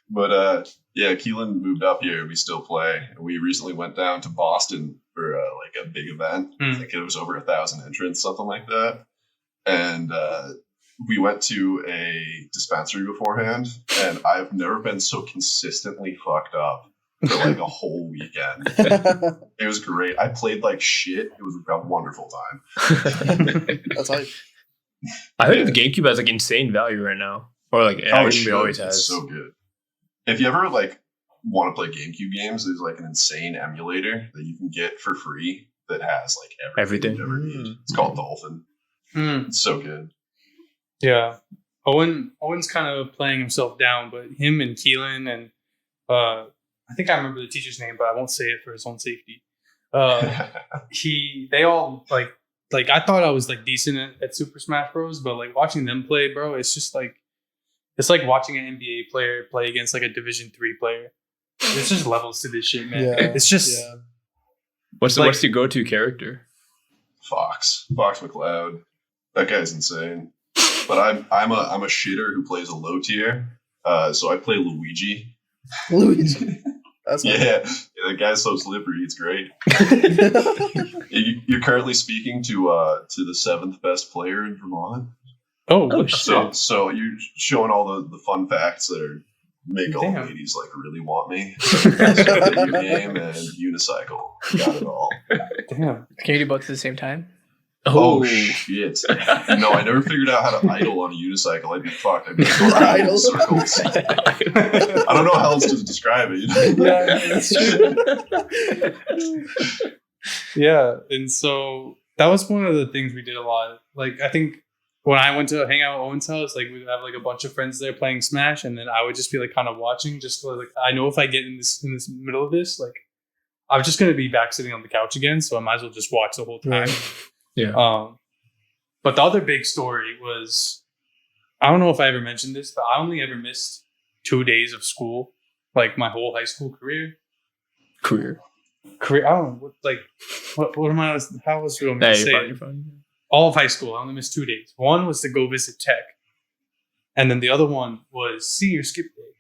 But yeah, Keelan moved up here. We still play. We recently went down to Boston for like a big event. I think it was over 1,000 entrants, something like that. And we went to a dispensary beforehand, and I've never been so consistently fucked up for like a whole weekend. It was great. I played like shit. It was a wonderful time. That's like I heard the GameCube has like insane value right now, or like it actually should. always It's has. so good. If you ever like want to play GameCube games, there's like an insane emulator that you can get for free that has like everything. Everything. You ever need. It's called Dolphin. It's so good. Yeah, Owen's kind of playing himself down, but him and Keelan and I think I remember the teacher's name, but I won't say it for his own safety. They all like I thought I was like decent at Super Smash Bros, but like watching them play, bro, it's just like it's like watching an NBA player play against like a Division III player. There's just levels to this shit, man. yeah. It's just yeah. What's like- your go-to character? Fox McCloud. That guy's insane. But I'm a shitter who plays a low tier. So I play Luigi. Luigi. That's Yeah, that guy's so slippery. It's great. You're currently speaking to the 7th best player in Vermont. oh, Oh, what shit. So you're showing all the fun facts that make all the Damn. ladies like really want me. Video game and unicycle. Got it all. damn. Can you do both at the same time? Oh shit! No, I never figured out how to idle on a unicycle. I'd be fucked. I'd be going around in circles. I don't know how else to describe it. Yeah, that's true. Yeah, and so that was one of the things we did a lot. Like, I think when I went to hang out at Owen's house, like, we'd have like a bunch of friends there playing Smash, and then I would just be like kind of watching, just like, I know if I get in this middle of this, like, I'm just gonna be back sitting on the couch again, so I might as well just watch the whole time. Yeah. But the other big story was, I don't know if I ever mentioned this, but I only ever missed 2 days of school, like my whole high school career. Career. I don't know, what am I? How was it? Nah, you're fine. All of high school, I only missed 2 days. One was to go visit tech, and then the other one was senior skip day,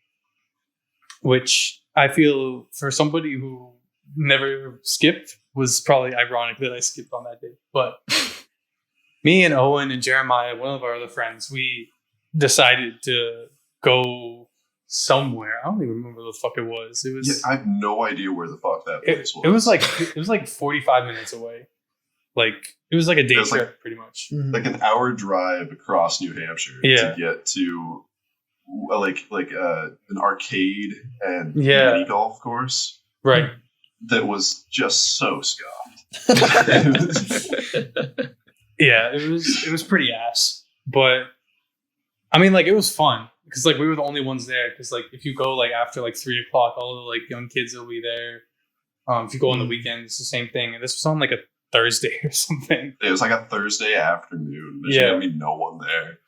which I feel for somebody who never skipped was probably ironic that I skipped on that day. But me and Owen and Jeremiah, one of our other friends, we decided to go somewhere. I don't even remember what the fuck it was. It was. Yeah, I have no idea where the fuck that place was. It was like 45 minutes away. Like, it was like a day trip, like, pretty much. Like an hour drive across New Hampshire to get to an arcade and mini golf course. Right. That was just so scuffed. Yeah, it was pretty ass. But I mean, like, it was fun because like we were the only ones there. Because like if you go like after like 3 o'clock, all the like young kids will be there. If you go on the weekend, it's the same thing. And this was on like a Thursday or something. It was like a Thursday afternoon. There's gonna be no one there.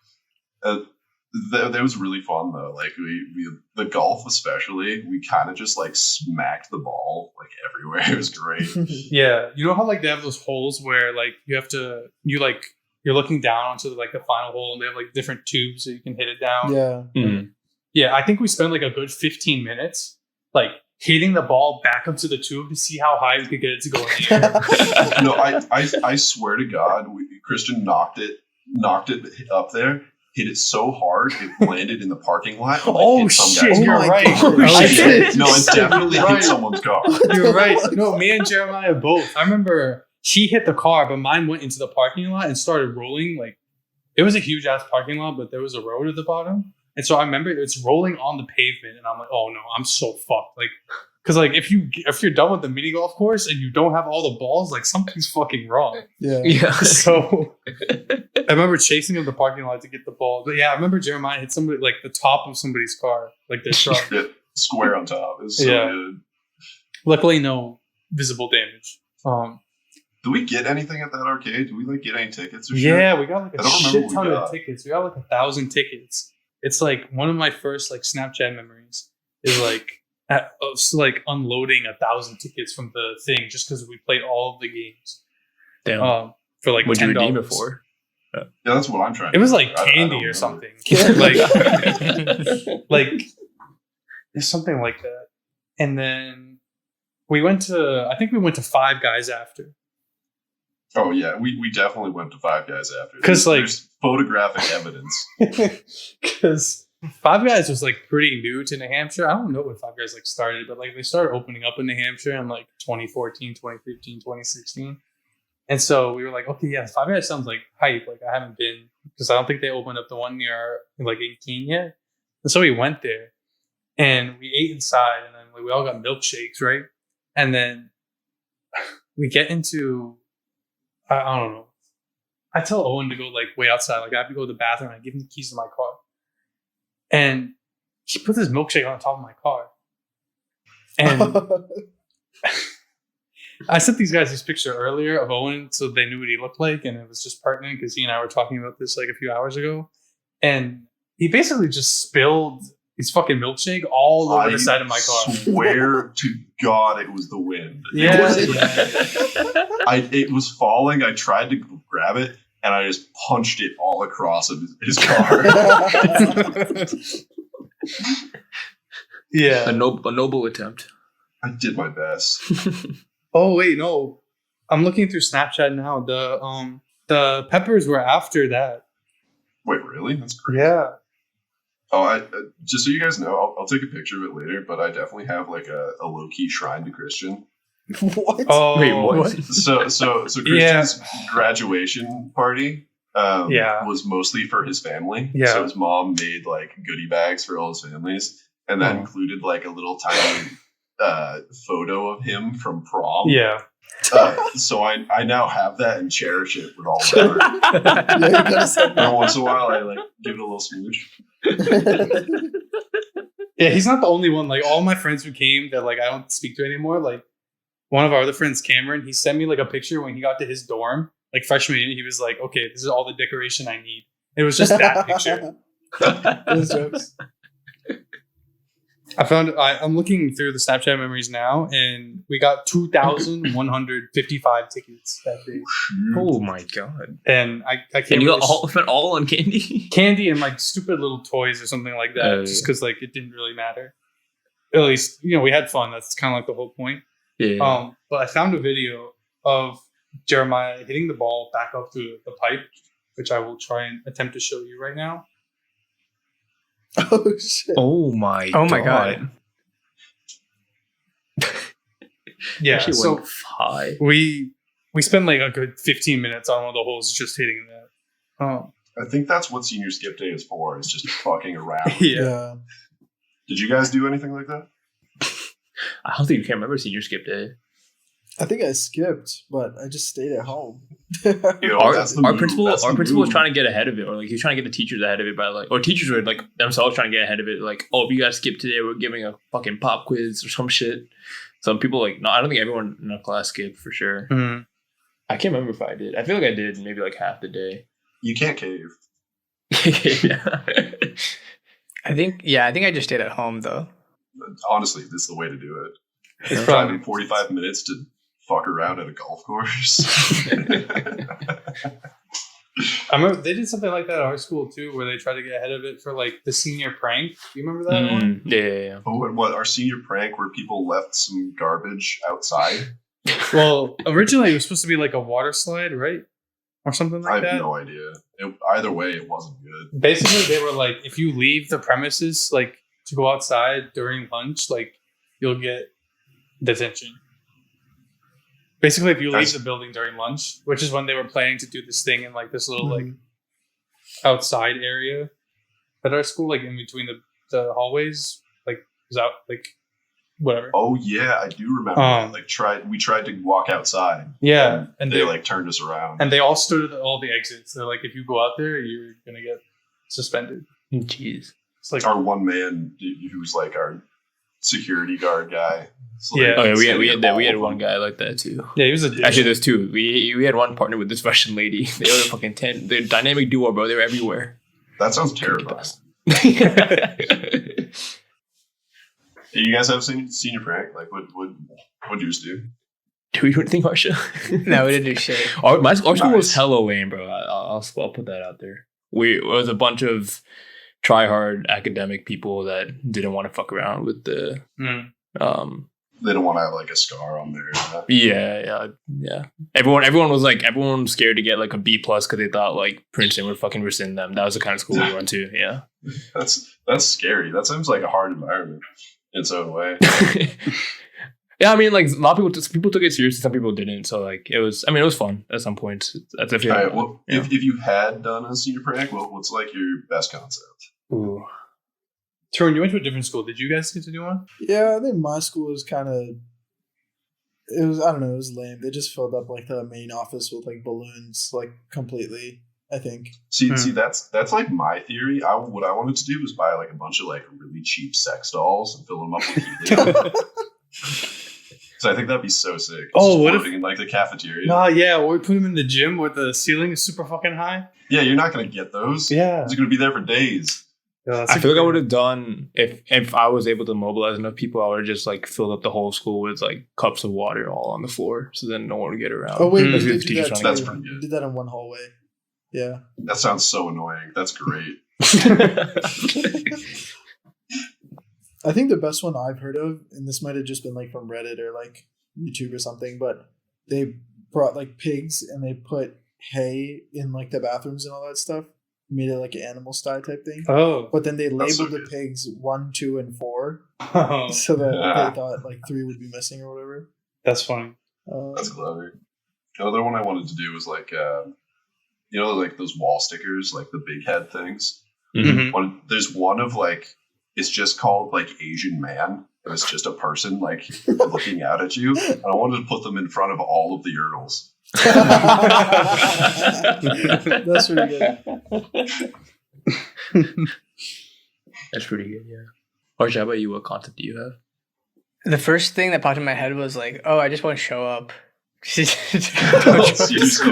That was really fun though. Like we the golf especially, we kind of just like smacked the ball like everywhere. It was great. Yeah, you know how like they have those holes where like you're looking down onto like the final hole, and they have like different tubes so you can hit it down. Yeah. Mm-hmm. Yeah, I think we spent like a good 15 minutes like hitting the ball back up to the tube to see how high we could get it to go in the air. No, I swear to God, Christian knocked it up there. Hit it so hard it landed in the parking lot. And, like, hit some shit! guy's You're car. right. I did. No, it You're definitely right. hit someone's car. You're right. No, me and Jeremiah both. I remember he hit the car, but mine went into the parking lot and started rolling. Like, it was a huge ass parking lot, but there was a road at the bottom, and so I remember it's rolling on the pavement, and I'm like, oh no, I'm so fucked. Like, because like if you're done with the mini golf course and you don't have all the balls, like something's fucking wrong. Yeah. So I remember chasing in the parking lot to get the ball. But yeah, I remember Jeremiah hit somebody like the top of somebody's car, like their truck. Yeah, square on top. It was so good. Luckily, no visible damage. Do we get anything at that arcade? Do we like get any tickets or shit? Yeah, we got like a I don't remember shit what we ton got. of tickets. We got like 1,000 tickets. It's like one of my first like Snapchat memories is like like unloading 1,000 tickets from the thing just because we played all of the games. Damn. For like What'd you redeem $10. it for? Yeah, that's what I'm trying. It was to like remember. I candy don't or know. something. Yeah. like it's something like that. And then I think we went to Five Guys after. Oh yeah, we definitely went to Five Guys after. 'Cause, like- there's photographic evidence. Because Five Guys was like pretty new to New Hampshire. I don't know when Five Guys like started, but like they started opening up in New Hampshire in like 2014, 2015, 2016. And so we were like, okay, yeah, Five Guys sounds like hype. Like I haven't been, because I don't think they opened up the one near like in Keene yet. And so we went there and we ate inside, and then like, we all got milkshakes, right? And then we get into, I don't know. I tell Owen to go like wait outside. Like I have to go to the bathroom. I give him the keys to my car. And he put his milkshake on top of my car. And I sent these guys this picture earlier of Owen so they knew what he looked like. And it was just pertinent because he and I were talking about this like a few hours ago. And he basically just spilled his fucking milkshake all over the side of my car. I swear to God it was the wind. Yeah. It was falling. I tried to grab it, and I just punched it all across his car. Yeah. A noble attempt. I did my best. Oh wait, no. I'm looking through Snapchat now. The peppers were after that. Wait, really? That's crazy. Yeah. Oh, just so you guys know, I'll take a picture of it later, but I definitely have like a low-key shrine to Christian. What? Oh, Wait, what? So Christian's graduation party was mostly for his family. Yeah. So his mom made like goodie bags for all his families, and that included like a little tiny photo of him from prom. Yeah. So I now have that and cherish it with all my heart. Yeah, you gotta send Every that. once in a while, I like give it a little smooch. Yeah, he's not the only one. Like all my friends who came that like I don't speak to anymore. Like one of our other friends, Cameron, he sent me like a picture when he got to his dorm, like freshman year. He was like, "Okay, this is all the decoration I need." It was just that picture. Those jokes. I'm looking through the Snapchat memories now, and we got 2,155 tickets that day. Oh my god! And I can't. And you really got spent all on candy? candy and like stupid little toys or something like that, just because like it didn't really matter. At least we had fun. That's kind of like the whole point. Yeah. But I found a video of Jeremiah hitting the ball back up to the pipe, which I will try and attempt to show you right now. Oh shit! Oh my god. Yeah, Actually so went high. we spent like a good 15 minutes on one of the holes just hitting that. Oh, I think that's what senior skip day is for. It's just fucking around. yeah. Did you guys do anything like that? I don't think you can remember senior skip day. I think I skipped, but I just stayed at home. That's the Our move. principal, That's the our principal was move. trying to get ahead of it, or like he was trying to get the teachers ahead of it by like, or teachers were like themselves trying to get ahead of it, like, oh, if you guys skip today, we're giving a fucking pop quiz or some shit. Some people like, no, I don't think everyone in our class skipped for sure. Mhm. I can't remember if I did. I feel like I did maybe like half the day. You can't cave. Yeah. I think I just stayed at home though. Honestly, this is the way to do it. It's Driving 45 minutes to fuck around at a golf course. I remember they did something like that at our school too, where they tried to get ahead of it for like the senior prank. Do you remember that one? Yeah. Oh, and what, our senior prank where people left some garbage outside? Well, originally it was supposed to be like a water slide, right? Or something I like have that. no idea. Either way, it wasn't good. Basically, they were like, if you leave the premises like to go outside during lunch, like you'll get detention. Basically, if you leave the building during lunch, which is when they were planning to do this thing in like this little like outside area at our school, like in between the hallways, like was out like whatever. Oh yeah, I do remember. That. Like we tried to walk outside. Yeah, and they like turned us around. And they all stood at all the exits. They're like, if you go out there, you're gonna get suspended. Jeez. It's like our one man who's like our security guard guy. So yeah. Oh yeah, we had one guy like that too. Yeah, he was a dick. Actually, there's two. We had one partner with this Russian lady. They were fucking 10. They're dynamic duo, bro. They were everywhere. That sounds terrifying. You guys have senior prank? Like what do yours do? Do we do anything, Marsha? No, we didn't do shit. Our school was hella lame, bro. I'll put that out there. It was a bunch of try-hard academic people that didn't want to fuck around with the They don't want to have like a scar on there. Yeah. Everyone was scared to get like a B plus because they thought like Princeton would fucking rescind them. That was the kind of school we went to. Yeah. That's scary. That seems like a hard environment in its own way. Yeah, I mean, like a lot of people took it seriously, some people didn't. So like it was fun at some point. That's if if you had done a senior prank, what's like your best concept? Ooh. Turin, you went to a different school. Did you guys get to do one? Yeah, I think my school was kind of. It was, I don't know, it was lame. They just filled up like the main office with like balloons, like completely. I think. See, that's like my theory. What I wanted to do was buy like a bunch of like really cheap sex dolls and fill them up with helium. So I think that'd be so sick. Oh, what if in like the cafeteria? Nah, yeah, or we put them in the gym where the ceiling is super fucking high. Yeah, you're not gonna get those. Yeah, it's gonna be there for days. Yeah, I feel like I would have done if I was able to mobilize enough people. I would have just like filled up the whole school with like cups of water all on the floor, so then no one would get around. Oh wait, Like, we the did teachers that trying too. That's pretty good. We did that in one hallway. Yeah. That sounds so annoying. That's great. I think the best one I've heard of, and this might have just been like from Reddit or like YouTube or something, but they brought like pigs and they put hay in like the bathrooms and all that stuff. Made it like an animal style type thing. Oh. But then they That's so labeled the pigs 1, 2, and 4. Oh. So that they thought like 3 would be missing or whatever. That's funny. That's clever. The other one I wanted to do was like, like those wall stickers, like the big head things. Mhm. There's one of like, it's just called like Asian man. And it's just a person like looking out at you. And I wanted to put them in front of all of the urinals. That's really good. That's pretty good, yeah. Or how about you? What concept do you have? The first thing that popped in my head was like, oh, I just want to show up.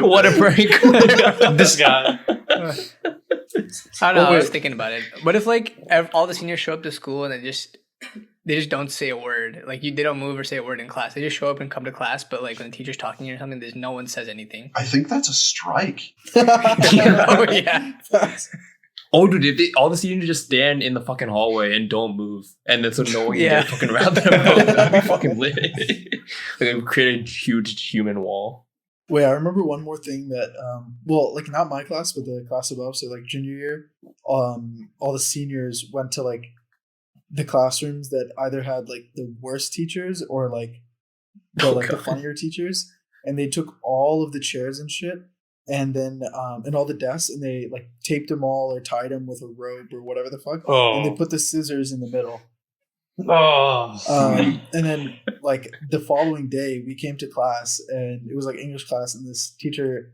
What a prank. This guy. I don't know. Oh, I was wait. thinking about it. What if like all the seniors show up to school and they just don't say a word? Like they don't move or say a word in class. They just show up and come to class. But like when the teacher's talking to you or something, there's no one says anything. I think that's a strike. Oh yeah. Oh, dude, if all the seniors just stand in the fucking hallway and don't move, and then so no one can Yeah. get fucking around them, that'd be fucking lit. Like, it would create a huge human wall. Wait, I remember one more thing that, like not my class, but the class above. So like junior year, all the seniors went to like the classrooms that either had like the worst teachers or like the funnier teachers, and they took all of the chairs and shit, and then and all the desks, and they like taped them all or tied them with a rope or whatever the fuck, and they put the scissors in the middle. And then like the following day we came to class and it was like English class, and this teacher,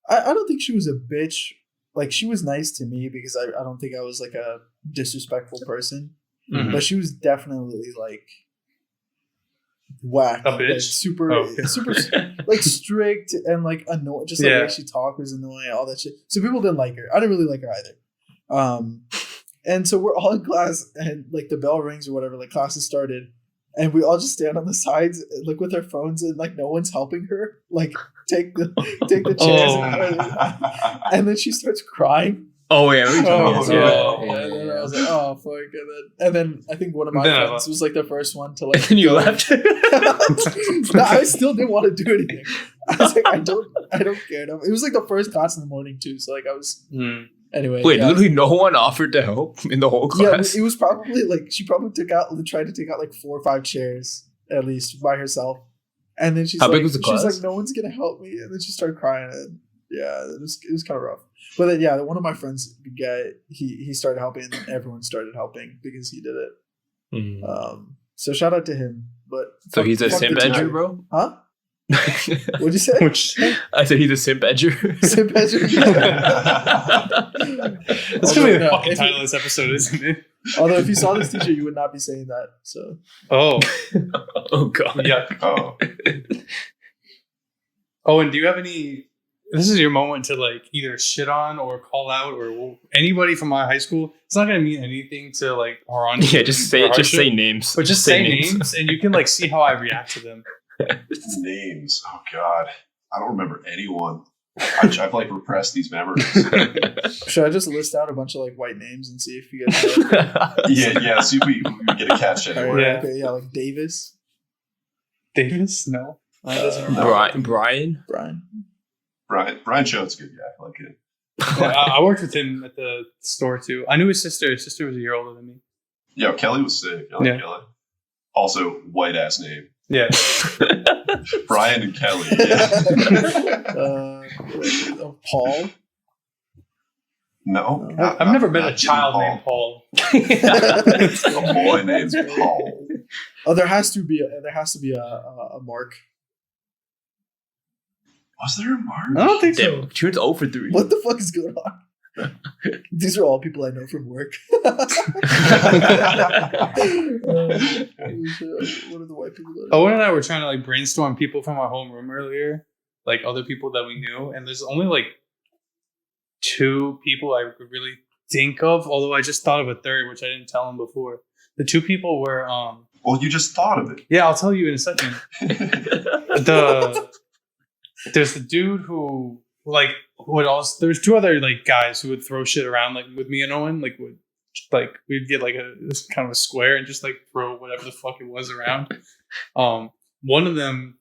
I don't think she was a bitch. Like she was nice to me because I don't think I was like a disrespectful person, but she was definitely like whack, A bitch? like, super like strict and like annoying. Just the way she talked was annoying, all that shit. So people didn't like her. I didn't really like her either. And so we're all in class, and like the bell rings or whatever, like classes started, and we all just stand on the sides, like with our phones, and like no one's helping her, like take the chairs, and then she starts crying. Oh yeah, we Oh, And then I was like, oh fuck, and then I think one of my friends was like the first one to like. And you left. No, I still didn't want to do anything. I was like, I don't care. It was like the first class in the morning too, so like I was. Anyway, wait, literally no one offered to help in the whole class. Yeah, it was probably like she probably tried to take out like 4 or 5 chairs at least by herself, and then she's How like, big was the class? She's like, no one's gonna help me, and then she started crying, and yeah, it was kind of rough. But then yeah, one of my friends, the guy, he started helping, and then everyone started helping because he did it. So shout out to him. But so he's a simp the teacher. edger, bro. Huh? What'd you say? I said he's a simp edger. Simp edger. That's gonna be the fucking title of this episode, isn't it? Although if you saw this teacher, you would not be saying that. So. Oh God. Yeah. Oh, and do you have any? This is your moment to like either shit on or call out or anybody from my high school. It's not gonna mean anything to like Haran. Yeah, just say names. But just say names, and you can like see how I react to them. Names. Oh God, I don't remember anyone. I've like repressed these memories. Should I just list out a bunch of like white names and see if you guys know? Yeah. See if we get a catch anywhere. Right, okay, yeah, like Davis. Davis? No. Brian. Brian. Brian Choate's a good guy. I like it. Yeah, I worked with him at the store too. I knew his sister. His sister was a year older than me. Yeah, Kelly was sick. I like Kelly. Also, white ass name. Yeah. Brian and Kelly. Yeah. Paul. No. I've never met a child named Paul. A boy named Paul. Oh, there has to be a Mark. Was there a Mark? I don't think so. Damn, Tune's 0 for 3. What the fuck is going on? These are all people I know from work. What are the white people? Owen and I were trying to like brainstorm people from our homeroom earlier, like other people that we knew, and there's only like 2 people I could really think of. Although I just thought of a third, which I didn't tell him before. The 2 people were Well, you just thought of it. Yeah, I'll tell you in a second. There's the dude who like would also. There's 2 other like guys who would throw shit around like with me and Owen. We'd get like this kind of a square and just like throw whatever the fuck it was around. One of them,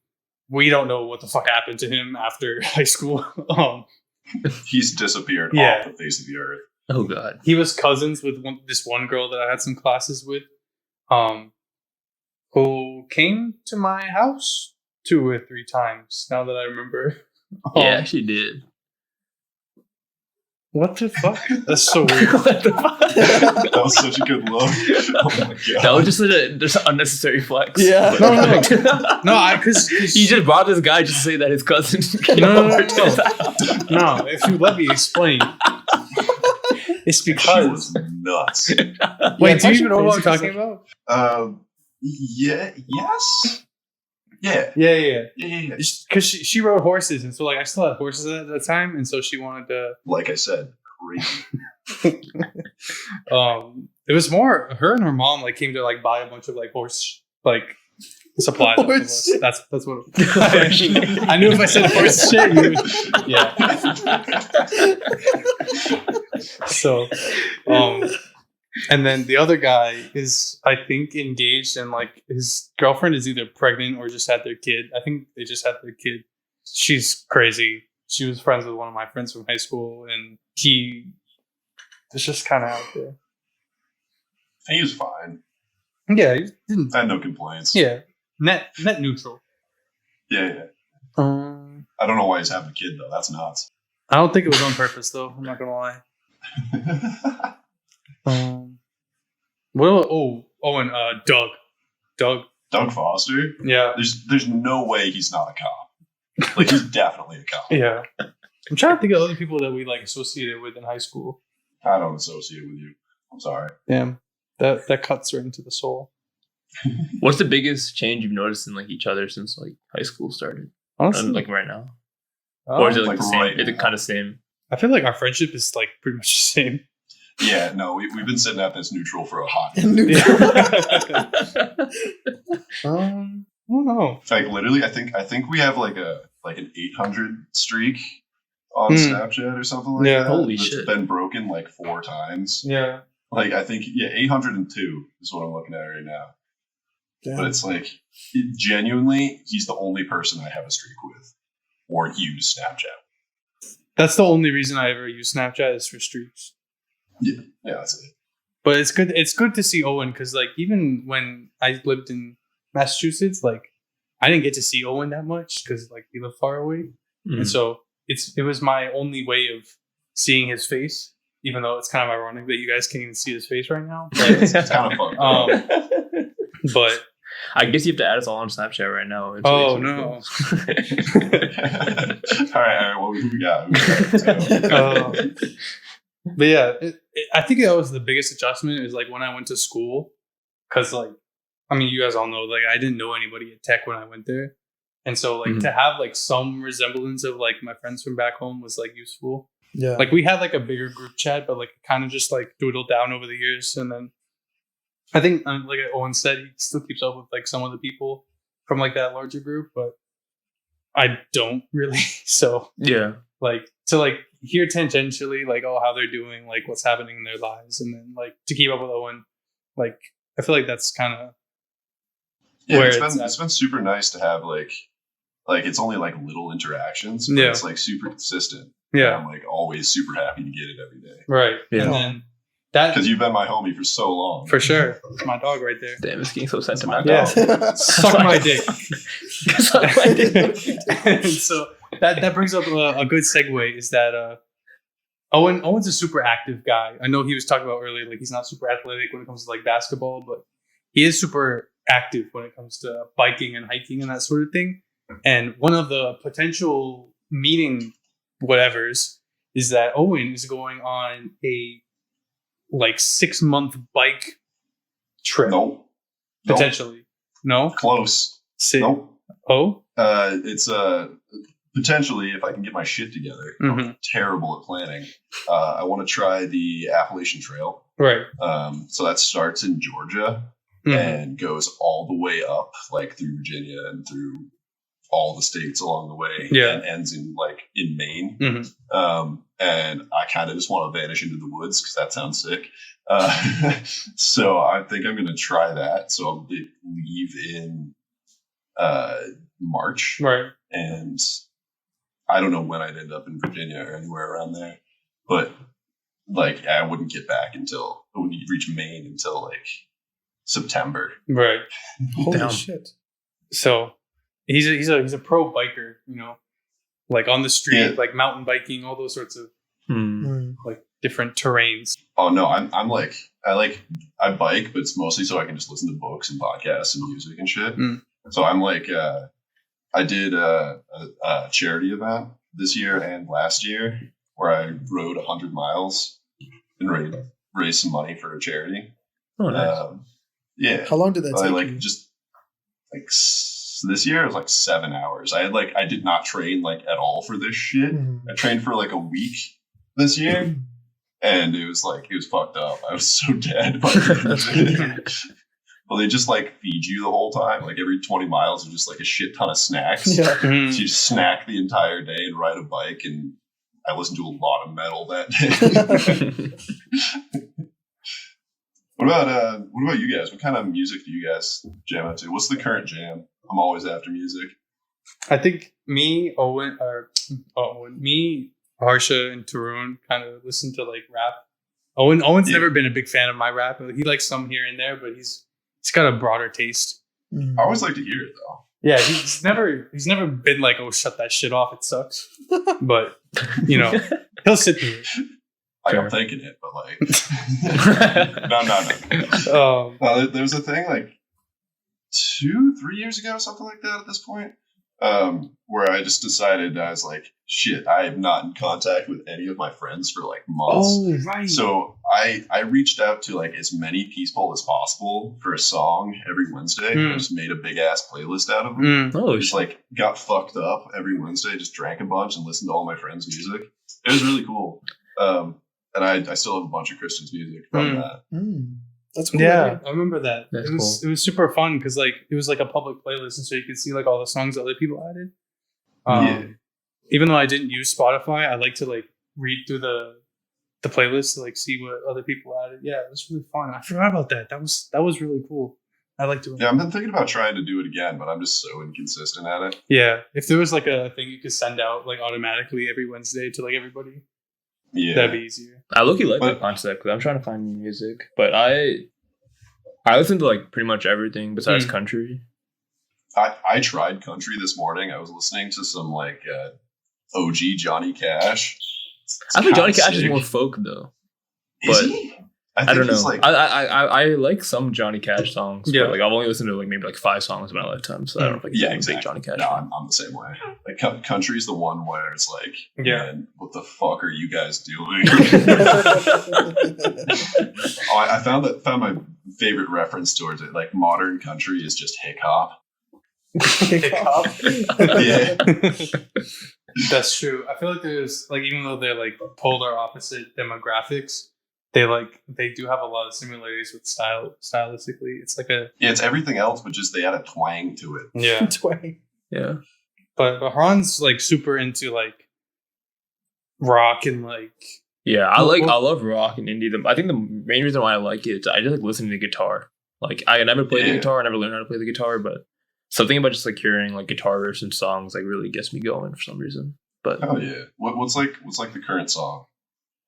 we don't know what the fuck happened to him after high school. He's disappeared off the face of the earth. Oh God. He was cousins with this one girl that I had some classes with, who came to my house 2 or 3 times. Now that I remember. Yeah, I actually did. What the fuck? That's so weird. What the fuck? That was such a good look. Oh my god. That was just an unnecessary flex. Yeah. No, because he just brought this guy just to say that his cousin. No. No, if you let me explain, it's She because. was nuts. Wait, do you even know what I'm talking about? Yeah. Yes. Yeah. Yeah. Yeah. Because she rode horses, and so like I still had horses at the time, and so she wanted to. Like I said, crazy. It was more her and her mom like came to like buy a bunch of like horse like supplies. off of Horse us. shit. That's what. I knew if I said horse shit, you would. Yeah. So, and then the other guy is, I think, engaged, and like his girlfriend is either pregnant or just had their kid. I think they just had their kid. She's crazy. She was friends with one of my friends from high school, and he was just kind of out there. He was fine. Yeah, he didn't. I had no complaints. Yeah, net neutral. Yeah. I don't know why he's having a kid though. That's nuts. I don't think it was on purpose, though. I'm not gonna lie. And Doug. Doug Foster. Yeah, There's no way he's not a cop. Like he's definitely a cop. yeah. I'm trying to think of other people that we like associated with in high school. I don't associate with you. I'm sorry. Damn, that cuts right into the soul. What's the biggest change you've noticed in like each other since like high school started? Honestly, And, like right now, or is it like the same? right Is it now. kind of same? I feel like our friendship is like pretty much the same. Yeah, no, we've been sitting at this neutral for a hot And minute. I don't know. Like literally, I think we have like an 800 streak on Hmm. Snapchat or something like Yeah. that. Holy that's shit. been broken like 4 times. Yeah, Like I think 802 is what I'm looking at right now. But it's like genuinely, he's the only person I have a streak with or use Snapchat. that's the only reason I ever use Snapchat is for streaks. Yeah, that's it. But it's good. It's good to see Owen because, like, even when I lived in Massachusetts, like, I didn't get to see Owen that much because, like, he lived far away, and so it was my only way of seeing his face. Even though it's kind of ironic that you guys can't even see his face right now. But, It's kind of fun. but I guess you have to add us all on Snapchat right now. It's Oh, really no. all right. Well, who we got? But yeah, I think that was the biggest adjustment is like when I went to school, because like, I mean, you guys all know, like I didn't know anybody at Tech when I went there, and so like to have like some resemblance of like my friends from back home was like useful. Yeah. Like we had like a bigger group chat, but like kind of just like dwindled down over the years, and then I think like Owen said, he still keeps up with like some of the people from like that larger group, but I don't really. So yeah. like to like hear tangentially like how they're doing, like what's happening in their lives, and then like to keep up with Owen, like I feel like that's kind of Yeah, where it's been super nice to have like it's only like little interactions, but Yeah. it's like super consistent. yeah, I'm like always super happy to get it every day right. Yeah. And then that because you've been my homie for so long. for sure, it's my dog right there. Damn, it's getting so That's my sentimental. dog. Suck my dick. Suck my dick. And so that brings up a good segue is that Owen's a super active guy. I know he was talking about earlier, like he's not super athletic when it comes to like basketball, but he is super active when it comes to biking and hiking and that sort of thing. And one of the potential meeting whatevers is that Owen is going on a like 6-month bike trip. Nope. Potentially. No? Close. Sick. Nope. Oh? It's potentially if I can get my shit together. Mhm. I'm terrible at planning. I want to try the Appalachian Trail. Right. So that starts in Georgia Mhm. and goes all the way up, like through Virginia and through all the states along the way. Yeah. And ends in Maine. Mhm. And I kind of just want to vanish into the woods because that sounds sick. So I think I'm going to try that. So I'll leave in March, Right. and I don't know when I'd end up in Virginia or anywhere around there, but like I wouldn't get back until I wouldn't reach Maine until like September. Right. Holy Damn. shit. So, He's a pro biker, you know, like on the street, Yeah. like mountain biking, all those sorts of Hmm. like different terrains. Oh no, I'm like I bike, but it's mostly so I can just listen to books and podcasts and music and shit. Mm. So I'm like I did a charity event this year and last year where I rode 100 miles and raised some money for a charity. Oh, nice. Yeah, How long did that I take like you? just like this year it was like 7 hours. I did not train like at all for this shit. Mhm. I trained for like a week this year, and it was fucked up. I was so dead. By the end of it. Well, they just like feed you the whole time. Like every 20 miles, are just like a shit ton of snacks. Yeah. So you just snack the entire day and ride a bike. And I listened to a lot of metal that day. What about you guys? What kind of music do you guys jam out to? What's the current jam? I'm always after music. I think me, Harsha, and Tarun kind of listen to like rap. Owen's Yeah. never been a big fan of my rap. He likes some here and there, but he's got a broader taste. Mhm. I always like to hear it though. Yeah, he's never been like, oh, shut that shit off, it sucks. But you know, he'll sit through it. Like Sure. I'm thinking it, but like no. There was a thing like 2-3 years ago, something like that at this point, where I just decided I was like, shit, I am not in contact with any of my friends for like months. Right. So I reached out to like as many people as possible for a song every Wednesday. Mm. I just made a big ass playlist out of them. Oh, Just like got fucked up every Wednesday, just drank a bunch and listened to all my friends' music. It was really cool. And I still have a bunch of Christian's music from that. Mm. That's cool. Yeah, I remember that. That's It was super fun because like it was like a public playlist, and so you could see like all the songs that other people added. Yeah. Even though I didn't use Spotify, I like to like read through the playlist to like see what other people added. Yeah, it was really fun. I forgot about that. That was really cool. I liked doing. Yeah, I've been thinking about trying to do it again, but I'm just so inconsistent at it. Yeah, if there was like a thing you could send out like automatically every Wednesday to like everybody, Yeah. that'd be easier. I low-key like But- that concept because I'm trying to find new music, but I listen to like pretty much everything besides country. I tried country this morning. I was listening to some like OG Johnny Cash. It's I think Johnny kinda Cash is sick. more folk though. Is but- he? I don't know. he's like I like some Johnny Cash songs. Yeah. But like I've only listened to like maybe like 5 songs in my lifetime, so I don't know if I can Yeah, say I'm a exactly. big Johnny Cash. no, fan. I'm the same way. Like country's the one where it's like, Yeah. man, what the fuck are you guys doing? I found my favorite reference towards it. Like modern country is just hip hop. Yeah. That's true. I feel like there's like even though they're like polar opposite demographics, they do have a lot of similarities with stylistically. It's like a Yeah, it's everything else, but just they add a twang to it. yeah. Twang. Yeah. But Han's like super into like rock and like Yeah, I Well- love rock and indie. I think the main reason why I like it is I just like listening to guitar. Like I never played the Yeah. guitar, I never learned how to play the guitar, but something about just like hearing like guitar riffs and songs like really gets me going for some reason. But Oh yeah. What's like the current song?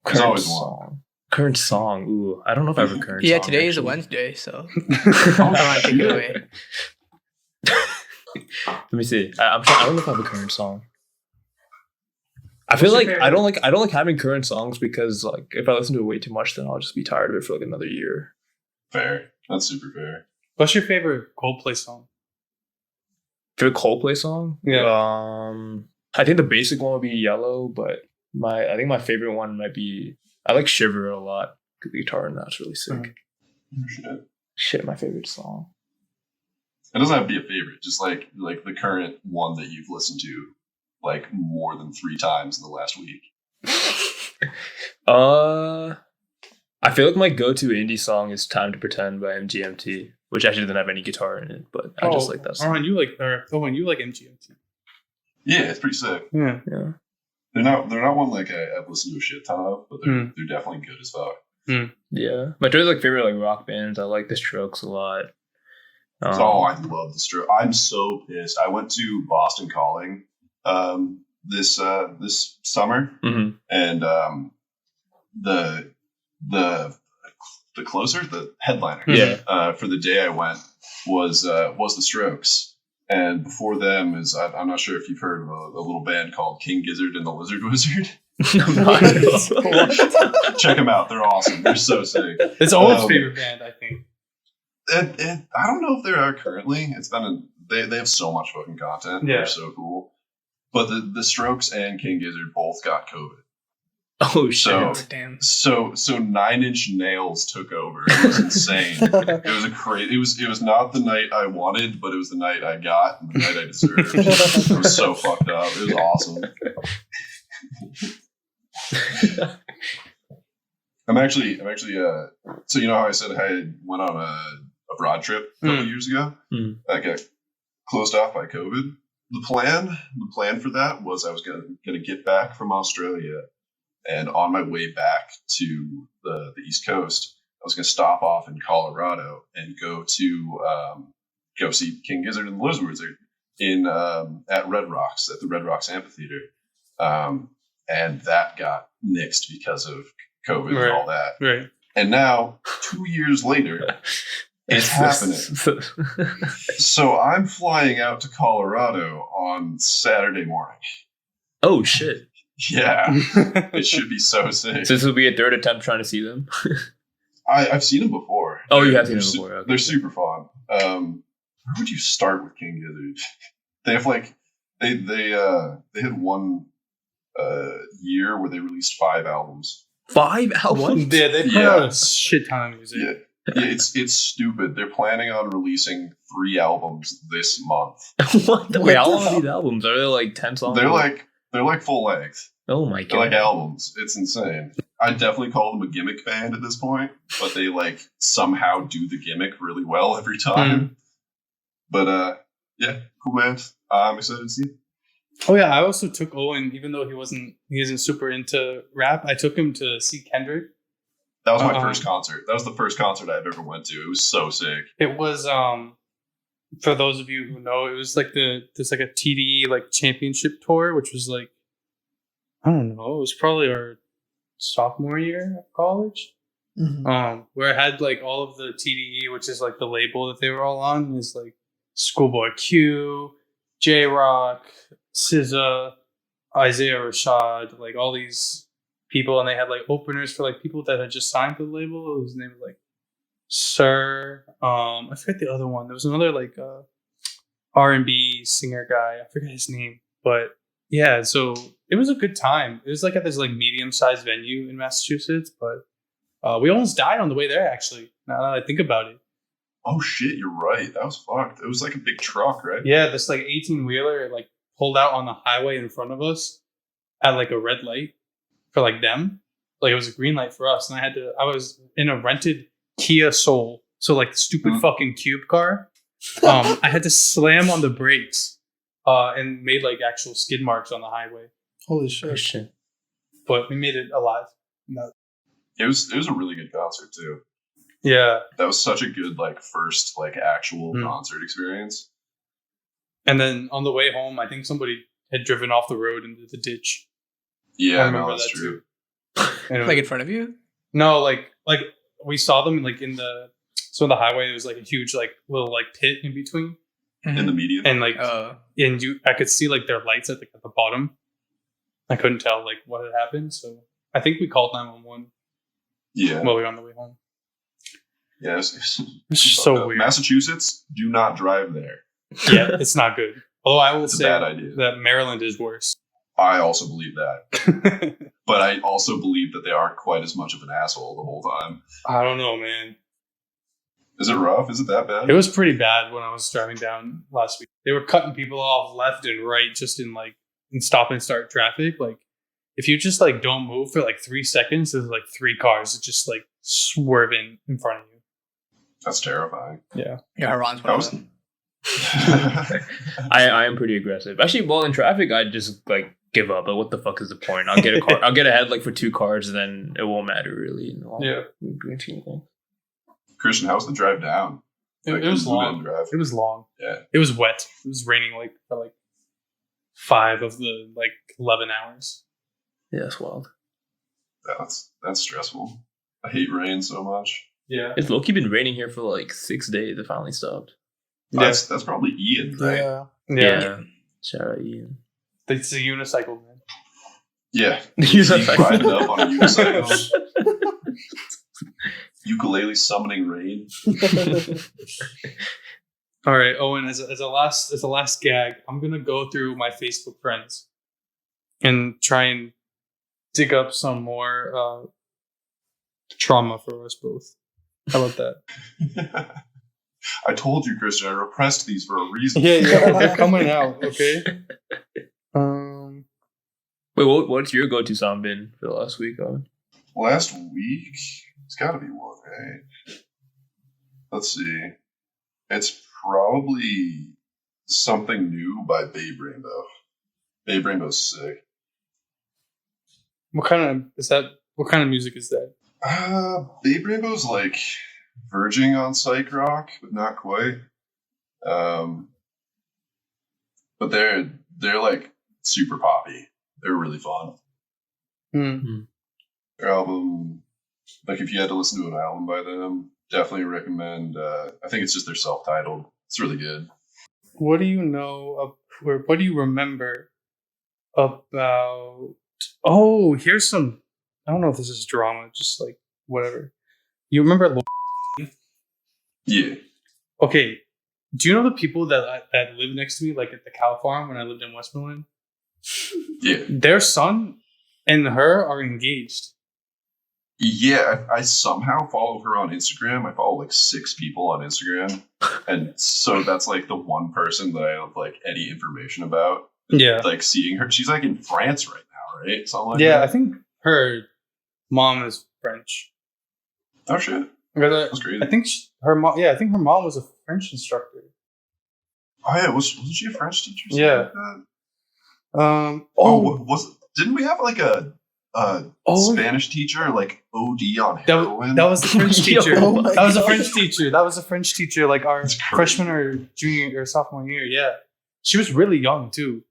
There's always one. Current song. Ooh, I don't know if I have a current Yeah, song. today is a actually. Wednesday, so Oh, come on, take it away. Let me see. I'm trying, I don't know if I have a current song. I feel What's like your I don't like having current songs because like if I listen to it way too much, then I'll just be tired of it for like another year. Fair. That's super fair. what's your favorite Coldplay song? Favorite Coldplay song? I think the basic one would be Yellow, but I think my favorite one might be I like Shiver a lot. The guitar in that's really sick. Shit. Shit, my favorite song. It doesn't have to be a favorite, just like the current one that you've listened to like more than 3 times in the last week. I feel like my go-to indie song is "Time to Pretend" by MGMT, which actually doesn't have any guitar in it, but I just like that song. When you like MGMT. Yeah, it's pretty sick. Yeah. Yeah, They're not one like I've listened to a shit ton of, but they're definitely good as fuck. yeah. My choice like favorite like rock bands. I like The Strokes a lot. I love the Strokes. I'm so pissed. I went to Boston Calling this summer, mhm. and the closer, the headliner, Yeah. for the day I went was the Strokes, And before them is I'm not sure if you've heard of a little band called King Gizzard and the Lizard Wizard. Check them out; they're awesome. They're so sick. It's Owen's favorite band, I think. I don't know if they are currently. It's been they have so much fucking content. Yeah. They're so cool. But the Strokes and King Gizzard both got COVID. Oh shit! So, Damn. so 9 Inch Nails took over. It was insane. It was a crazy. It was not the night I wanted, but it was the night I got and the night I deserved. It was so fucked up. It was awesome. I'm actually. So you know how I said I went on a broad trip a couple years ago? That got closed off by COVID. The plan for that was I was gonna get back from Australia, and on my way back to the East Coast, I was gonna stop off in Colorado and go see King Gizzard and the Lizard Wizard at Red Rocks at the Red Rocks Amphitheater, and that got nixed because of COVID and all that. Right. And now 2 years later. It's happening. So I'm flying out to Colorado on Saturday morning. Oh shit! Yeah, it should be so sick. So this will be a third attempt trying to see them. I've seen them before. Oh, you have seen them before. Okay. They're super fun. Where would you start with King Gizzard? They have like they had one year where they released 5 albums. 5 albums? Yeah, they put out a shit ton of music. Yeah. Yeah, it's stupid. They're planning on releasing 3 albums this month. What? Wait, how long are these albums? Are they like 10 songs? They're like full length. Oh my god! They're like albums. It's insane. I definitely call them a gimmick band at this point, but they like somehow do the gimmick really well every time. But yeah, cool band. I'm excited to see it. Oh yeah, I also took Owen, even though he isn't super into rap. I took him to see Kendrick. That was my first concert. That was the first concert I've ever went to. It was so sick. It was for those of you who know, it was like there's like a TDE like championship tour, which was like, I don't know, it was probably our sophomore year of college. Mm-hmm. Where it had like all of the TDE, which is like the label that they were all on, is like Schoolboy Q, J Rock, SZA, Isaiah Rashad, like all these people, and they had like openers for like people that had just signed to the label. His name was like Sir. I forget the other one. There was another like R&B singer guy. I forget his name, but yeah. So it was a good time. It was like at this like medium-sized venue in Massachusetts, but we almost died on the way there. Actually, now that I think about it. Oh shit, you're right. That was fucked. It was like a big truck, right? Yeah, this like 18-wheeler like pulled out on the highway in front of us at like a red light. For like them, like it was a green light for us, and I was in a rented Kia Soul, so like the stupid fucking cube car. I had to slam on the brakes, and made like actual skid marks on the highway. Holy shit! But we made it alive. No. It was a really good concert too. Yeah, that was such a good like first like actual concert experience. And then on the way home, I think somebody had driven off the road into the ditch. Yeah, I remember that's true. Like in front of you? No, like we saw them like in the highway. There was like a huge like little like pit in between, in the median, and like I could see like their lights at the bottom. I couldn't tell like what had happened, so I think we called 911. Yeah, while we were on the way home. Yeah, it's just so weird. Massachusetts, do not drive there. Yeah, it's not good. Although I will say a bad idea. That Maryland is worse. I also believe that. But I also believe that they aren't quite as much of an asshole the whole time. I don't know, man. Is it rough? Is it that bad? It was pretty bad when I was driving down last week. They were cutting people off left and right just in stop and start traffic. Like if you just like don't move for like 3 seconds, there's like 3 cars that just like swerving in front of you. That's terrifying. Yeah. Yeah, Haran's one of them. I am pretty aggressive. Actually, while in traffic, I just like give up. But what the fuck is the point? I'll get a car. I'll get ahead like for 2 cars, and then it won't matter really. Yeah. Christian, how's the drive down? It was long. It was long. Yeah. It was wet. It was raining like for like 5 of the like 11 hours. Yeah, that's wild. That's stressful. I hate rain so much. Yeah. It's low-key been raining here for like 6 days. It finally stopped. That's probably Ian, right? Yeah. Shout out Ian. It's a unicycle, man. Yeah. He's He's riding up on a unicycle. Ukulele summoning rain. All right, Owen. As a last gag, I'm gonna go through my Facebook friends and try and dig up some more trauma for us both. How about that? I told you, Christian, I repressed these for a reason. Yeah, they're coming out. Okay. Wait, what's your go-to song been for the last week, Owen? Last week, it's got to be one, right? Let's see. It's probably Something New by Babe Rainbow. Babe Rainbow's sick. What kind of is that? What kind of music is that? Babe Rainbow's like verging on psych rock, but not quite. But they're like super poppy. They're really fun. Their album, like if you had to listen to an album by them, definitely recommend. I think it's just their self-titled. It's really good. What do you know of, or what do you remember about? Oh, here's some. I don't know if this is drama, just like whatever. You remember? Yeah. Okay. Do you know the people that live next to me, like at the cow farm when I lived in Westmoreland? Yeah. Their son and her are engaged. Yeah, I somehow follow her on Instagram. I follow like 6 people on Instagram. And so that's like the one person that I have like any information about. Yeah. Like seeing her. She's like in France right now, right? Something like Yeah, that. I think her mom is French. Oh shit. That's That's crazy. I think her mom. Yeah, I think her mom was a French instructor. Oh yeah, wasn't she a French teacher? Or Yeah. Like that? Didn't we have like a Spanish teacher like OD on heroin? That was the French teacher. Oh my That was a God. French teacher. That was a French teacher, like our That's crazy. freshman or junior or sophomore year. Yeah, she was really young too.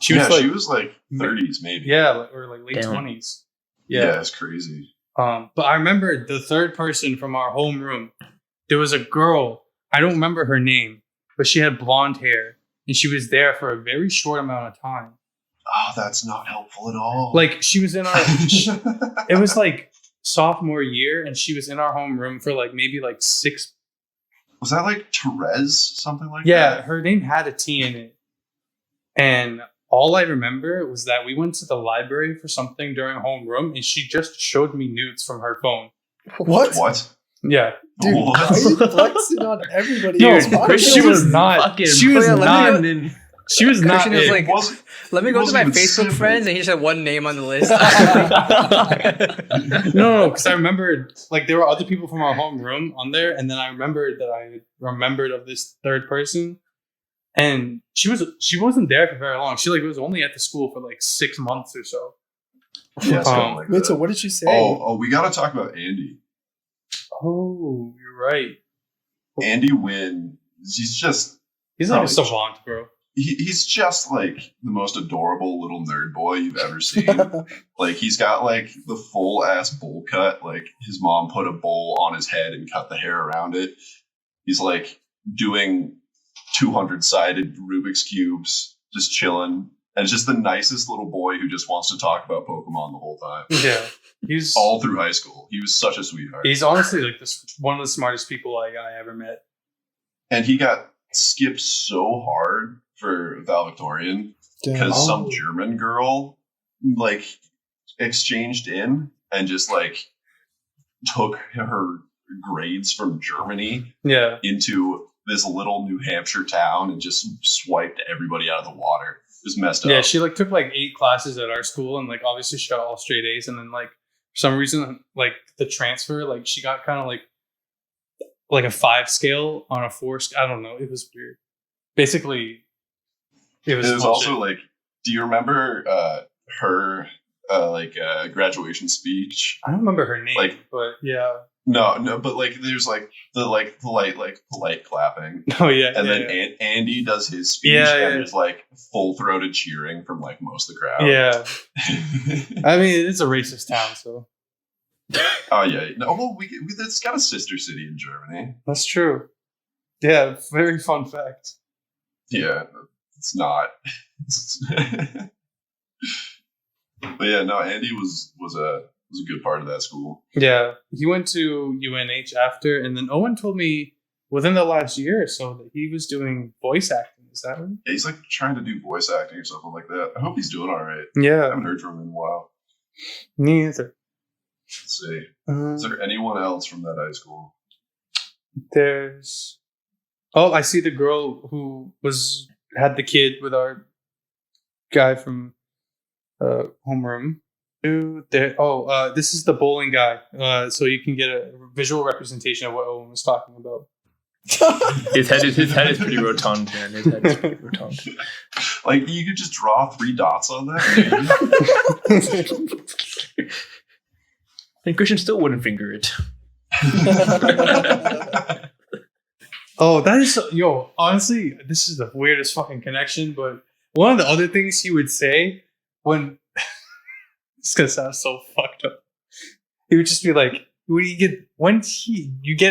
She Yeah, was like, she was like 30s maybe. yeah, or like late Damn. 20s. Yeah, it's crazy. But I remember the third person from our homeroom. There was a girl. I don't remember her name, but she had blonde hair, and she was there for a very short amount of time. Oh, that's not helpful at all. Like she was in our. It was like sophomore year, and she was in our homeroom for like maybe like 6. Was that like Therese? Something like Yeah, that? her name had a T in it, and all I remember was that we went to the library for something during homeroom, and she just showed me nudes from her phone. What? What? Yeah, Dude, What? why are you flexing on everybody? No, else? Why Christian are you- was not. fucking She was Oh, yeah, not. let me She was not. Christian was it. like, It wasn't, let me It go to wasn't my even Facebook simple. friends, and he just had one name on the list. No, because I remembered like there were other people from our homeroom on there, and then I remembered that I remembered of this third person, and she wasn't there for very long. She like was only at the school for like 6 months or so. yeah, something like Wait, that. so what did she say? Oh, we got to talk about Andy. Oh, you're right. Andy Wynn. He's just He's like a Probably. savant, bro. he's just like the most adorable little nerd boy you've ever seen. Like he's got like the full ass bowl cut. Like his mom put a bowl on his head and cut the hair around it. He's like doing 200-sided Rubik's cubes, just chilling. And it's just the nicest little boy who just wants to talk about Pokemon the whole time. Yeah, he's All through high school. He was such a sweetheart. he's honestly like one of the smartest people I ever met. And he got skipped so hard for valedictorian because some German girl like exchanged in and just like took her grades from Germany Yeah, into this little New Hampshire town and just swiped everybody out of the water. It was messed up. yeah. She like took like 8 classes at our school, and like obviously she got all straight A's, and then like for some reason like the transfer, like she got kind of like a 5 scale on a 4 scale. I don't know. It was weird. Basically, it was also bullshit. like, do you remember her graduation speech? I don't remember her name, like- but yeah. No, but like there's like the polite clapping. Oh yeah. And yeah, then yeah. Andy does his speech, Yeah, yeah. and there's like full throated cheering from like most of the crowd. Yeah. I mean, it's a racist town, so Oh yeah. No, well, it's got a sister city in Germany. that's true. Yeah, very fun fact. Yeah, it's not. But yeah, no, Andy was a good part of that school. Yeah, he went to UNH after, and then Owen told me within the last year or so that he was doing voice acting. Is that right? Yeah, he's like trying to do voice acting or something like that. I hope he's doing all right. I Yeah, haven't heard from him in a while. me either. Let's see. Is there anyone else from that high school? There's. Oh, I see the girl who had the kid with our guy from homeroom. This is the bowling guy. So you can get a visual representation of what Owen was talking about. His head is pretty rotund, man. His head is pretty rotund. Like, you could just draw 3 dots on that. And Christian still wouldn't finger it. Oh, that is honestly, this is the weirdest fucking connection, but one of the other things he would say when it's gonna sound so fucked up. He would just be like, you get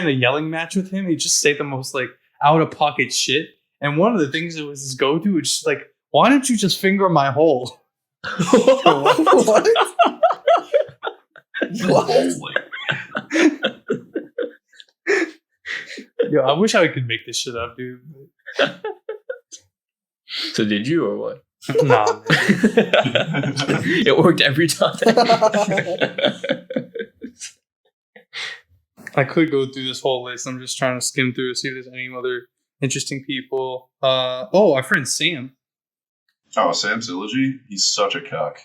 in a yelling match with him, he'd just say the most like out of pocket shit. And one of the things that was his go-to was just like, why don't you just finger my hole? What? Yo, I wish I could make this shit up, dude. So did you or what? Nah. It worked every time. I could go through this whole list. I'm just trying to skim through to see if there's any other interesting people. Our friend Sam. Oh, Sam Siligy? He's such a cuck.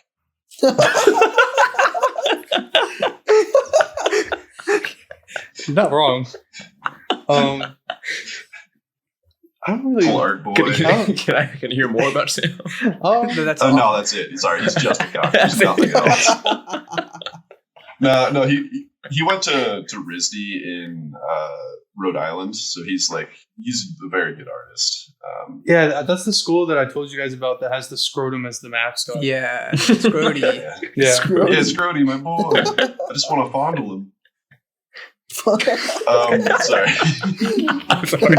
Not wrong. I don't really. Clark boy. Can I hear more about Sam? Oh, No, that's Oh, all. no, that's it. Sorry, he's just a cuck. There's nothing else. No, he went to RISD in Rhode Island, so he's a very good artist. yeah, that's the school that I told you guys about that has the scrotum as the mascot. Yeah, Scrody. Yeah, Yeah. Scrody, my boy. I just want to fondle him. Sorry. I'm sorry.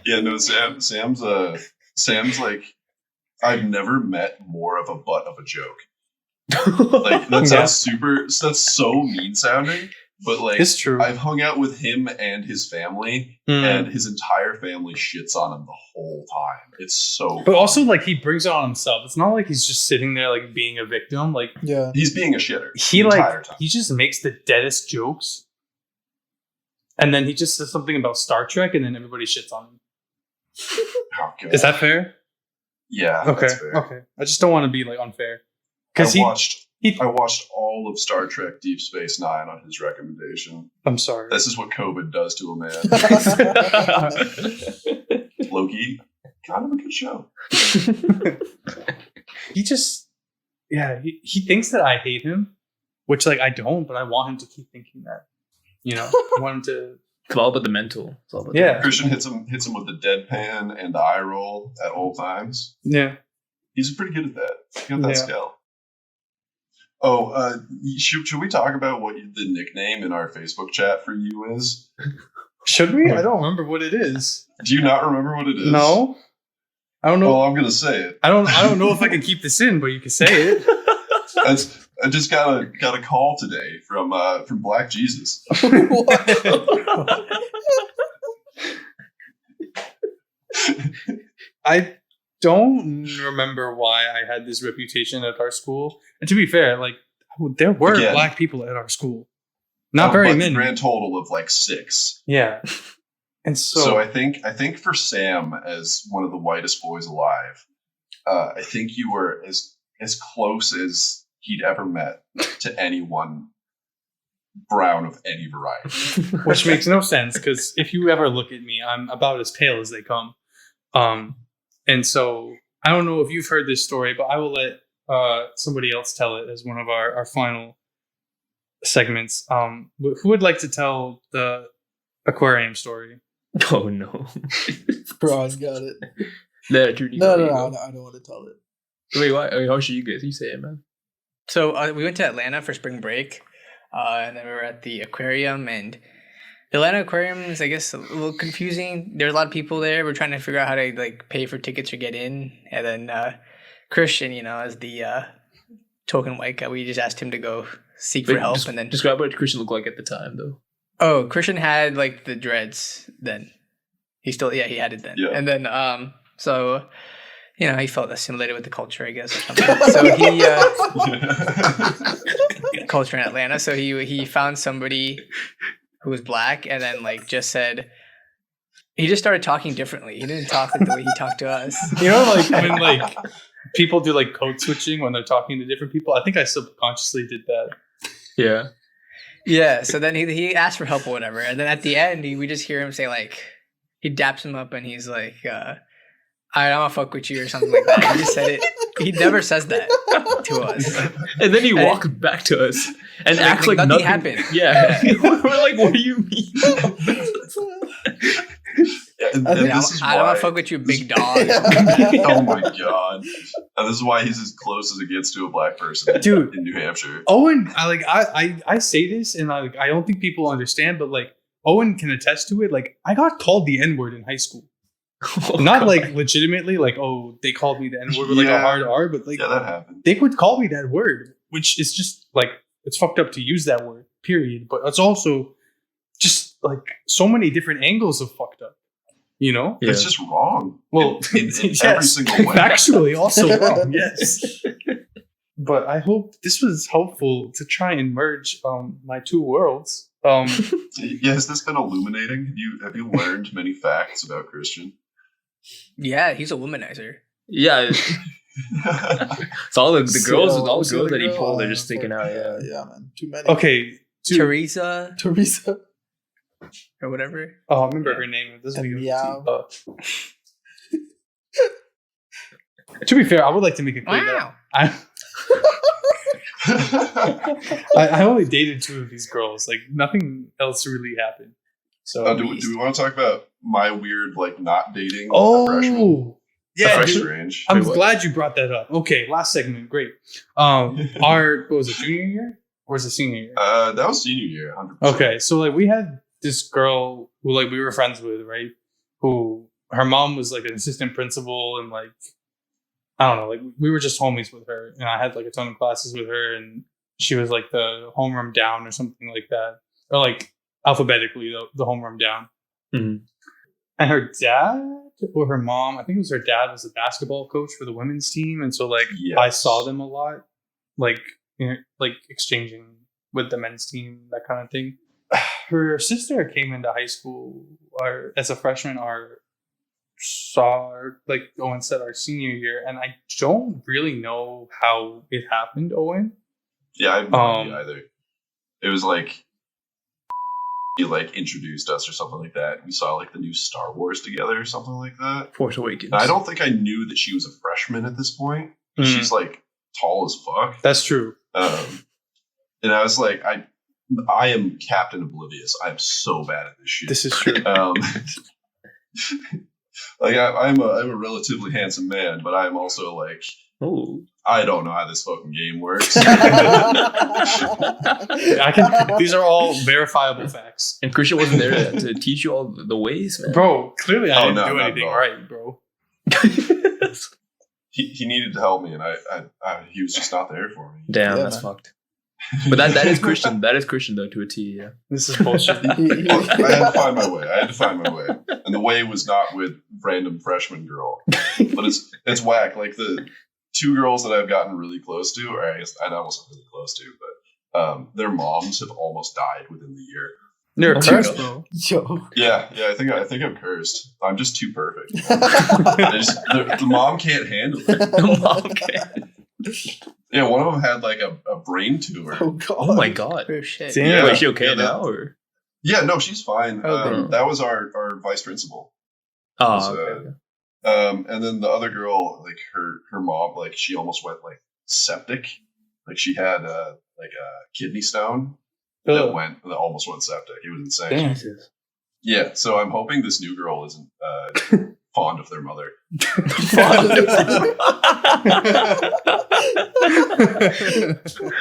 Yeah, no, Sam's like, I've never met more of a butt of a joke. Like, that sounds that's so mean sounding, but like, It's true. I've hung out with him and his family, and his entire family shits on him the whole time. It's so But also, like, he brings it on himself. It's not like he's just sitting there, like, being a victim. Like, Yeah. he's being a shitter he, the entire like, time. he just makes the deadest jokes. And then he just says something about Star Trek, and then everybody shits on him. Oh, God. Is that fair? Yeah, Okay. that's fair. Okay. I just don't want to be, like, unfair. I Because watched all of Star Trek Deep Space Nine on his recommendation. I'm sorry. This is what COVID does to a man. Loki, kind of a good show. He just, he thinks that I hate him, which, like, I don't, but I want him to keep thinking that. You know, I want him to. It's all about the mental. It's all about the Yeah. mental. Christian hits him with the deadpan and the eye roll at all times. Yeah. He's pretty good at that. He got that Yeah. skill. Oh, should we talk about what the nickname in our Facebook chat for you is? Should we? I don't remember what it is. Do you not remember what it is? No. I don't know. Well, I'm gonna say it. I don't know if I can keep this in, but you can say it. I just got a call today from Black Jesus. I don't remember why I had this reputation at our school. And to be fair, like, there were Again. black people at our school. Not very but many. Grand total of like 6. Yeah. And So I think for Sam, as one of the whitest boys alive, I think you were as close as he'd ever met to anyone brown of any variety. which makes no sense, because if you ever look at me, I'm about as pale as they come. And so I don't know if you've heard this story, but I will let somebody else tell it as one of our final segments. Who would like to tell the aquarium story? Oh no. Ron got it. No, Judy, No, you go. I don't want to tell it. Wait, why? How should you guys? You say it, man. So we went to Atlanta for spring break, and then we were at the aquarium, and Atlanta Aquarium is, I guess, a little confusing. There's a lot of people there. We're trying to figure out how to like pay for tickets or get in. And then Christian, as the token white guy, we just asked him to go seek for help. And then describe what Christian looked like at the time, though. Oh, Christian had like the dreads then. He had it then. Yeah. And then so he felt assimilated with the culture, I guess, or something. So he culture in Atlanta. So he found somebody who was black, and then like just said he just started talking differently. He didn't talk like the way he talked to us. Like when like people do like code switching when they're talking to different people. I think I subconsciously did that. Yeah. Yeah. So then he asked for help or whatever, and then at the end we just hear him say like he daps him up and he's like, "I'm gonna fuck with you" or something like that. He just said it. He never says that to us. And then he walks back to us and acts like nothing happened. Yeah. We're like, what do you mean? And this is I don't want to fuck with you, big dog. Oh my god! And this is why he's as close as it gets to a black person, dude, in New Hampshire. Owen, I say this, and I don't think people understand, but like Owen can attest to it. Like I got called the N-word in high school. Not God. Like legitimately, like they called me the N-word with like a hard R, but like that happened. They would call me that word, which is just like it's fucked up to use that word. Period. But it's also just like so many different angles of fucked up. Yeah. It's just wrong. Well, in yes, every single way. Factually, also wrong. Yes. But I hope this was helpful to try and merge my two worlds. Has this been illuminating? Have you learned many facts about Christian? Yeah, he's a womanizer. Yeah. It's all the girls, all the girls that he pulled, they're just sticking out. Yeah, man. Too many. Okay. Teresa. Or whatever. Oh, I remember her name. This to be fair, I would like to make it clear that I only dated two of these girls. Like nothing else really happened. So do we want to talk about my weird like not dating? Yeah, strange. I'm glad you brought that up. Okay, last segment, great. What was it, junior year or was it senior year? That was senior year. 100%. Okay, so like we had this girl who like we were friends with, right? Who her mom was like an assistant principal, and like I don't know, like we were just homies with her, and I had like a ton of classes with her, and she was like the homeroom down or something like that, or like alphabetically the homeroom down. Mm-hmm. And her dad or her mom, I think it was her dad, was the basketball coach for the women's team, and so like I saw them a lot, like like exchanging with the men's team, that kind of thing. Her sister came into high school as a freshman, our Owen said, our senior year, and I don't really know how it happened, Owen. Yeah, I have no idea either. It was like he like introduced us or something like that. We saw like the new Star Wars together or something like that. Force Awakens. And I don't think I knew that she was a freshman at this point. She's like tall as fuck. That's true. And I was like, I am Captain Oblivious. I am so bad at this shit. This is true. Like I'm a relatively handsome man, but I'm also like, I don't know how this fucking game works. These are all verifiable facts. And Christian wasn't there to teach you all the ways, man. Bro, clearly I didn't do anything right, bro. He needed to help me, and I he was just not there for me. Damn, that's fucked. But that is Christian. That is Christian though, to a T. Yeah. This is bullshit. I had to find my way. And the way was not with random freshman girl. But it's whack. Like the two girls that I've gotten really close to, or I guess I wasn't really close to, but their moms have almost died within the year. You're cursed, bro. Yeah. I think I'm cursed. I'm just too perfect. The mom can't handle it. The mom can't. Yeah, one of them had like a brain tumor. Oh god! Oh my god! Oh shit! Damn. Yeah. Wait, is she okay now? Or? Yeah, no, she's fine. That was our vice principal. Oh. Okay. And then the other girl, like her mom, like she almost went like septic. Like she had like a kidney stone that almost went septic. It was insane. Damn. Yeah, so I'm hoping this new girl isn't fond of their mother.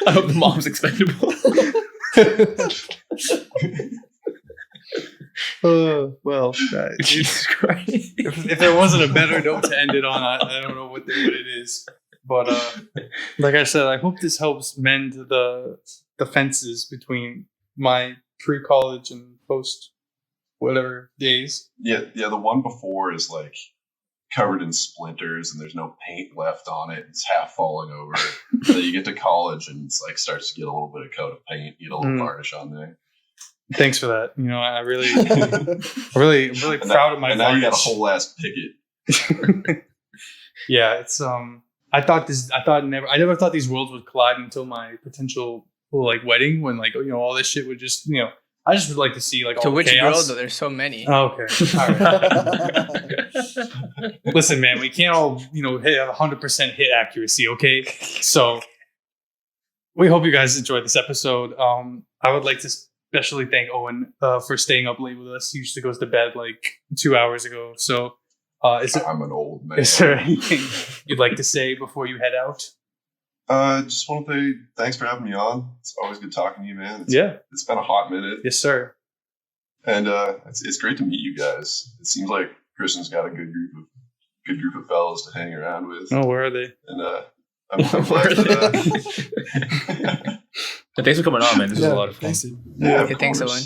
I hope the mom's expendable. Well, Jesus Christ. if there wasn't a better note to end it on, I don't know what it is. But like I said, I hope this helps mend the fences between my pre-college and post whatever days. Yeah. The one before is like covered in splinters and there's no paint left on it. It's half falling over. Then you get to college and it's like starts to get a little bit of coat of paint, get a little varnish on there. Thanks for that. I really, I'm really proud of my. And now you got a whole ass picket. Yeah, it's I never thought these worlds would collide until my potential like wedding, when like all this shit would just I just would like to see like all To the which chaos. girl though? There's so many. Oh, okay. All right. Listen, man, we can't all hit 100% hit accuracy, okay? So we hope you guys enjoyed this episode. I would like to especially thank Owen for staying up late with us. He usually goes to bed like 2 hours ago. So I'm an old man. is there anything you'd like to say before you head out? Just want to say thanks for having me on. It's always good talking to you, man. It's been a hot minute. Yes, sir. And it's great to meet you guys. It seems like Christian's got a good group of fellas to hang around with. Oh, where are they? And I'm glad Thanks for coming on, man. This was a lot of fun. Thanks, Owen.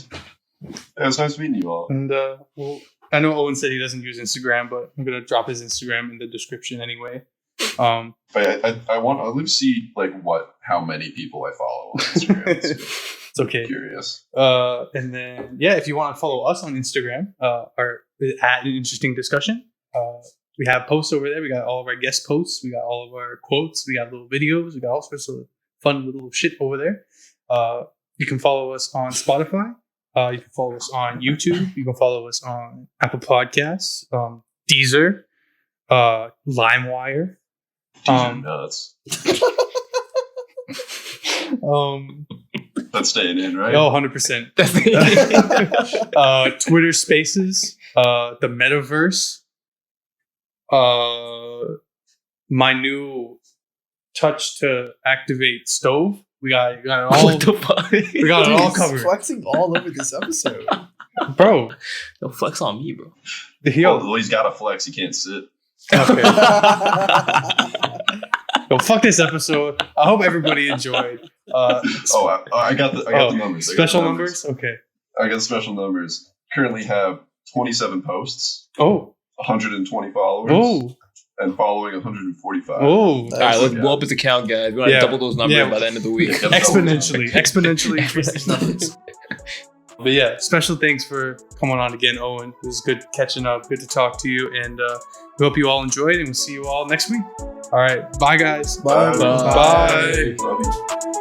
It was nice meeting you all. And well, I know Owen said he doesn't use Instagram, but I'm gonna drop his Instagram in the description anyway. But I want to see like how many people I follow on Instagram. It's okay. I'm curious. And then if you want to follow us on Instagram, our at an interesting discussion. We have posts over there. We got all of our guest posts. We got all of our quotes. We got little videos. We got all sorts of fun little shit over there. You can follow us on Spotify. You can follow us on YouTube. You can follow us on Apple Podcasts, Deezer, LimeWire. These are nuts. That's staying in, right? Oh, 100%. Twitter Spaces, the Metaverse, my new touch to activate stove. We got it all. What the fuck? We got it all covered, Flexing all over this episode. bro. Don't flex on me, bro. Well, he's got a flex. He can't sit. Okay. Yo, fuck this episode. I hope everybody enjoyed. I got the numbers. Special numbers? Okay. I got the special numbers. Currently have 27 posts. Oh. 120 followers. Oh. And following 145. Oh. All right, let's blow up his account, guys. We're gonna double those numbers by the end of the week. Exponentially increase these numbers. But special thanks for coming on again, Owen. It was good catching up. Good to talk to you. And we hope you all enjoyed, and we'll see you all next week. All right. Bye, guys. Bye. Bye. Love you.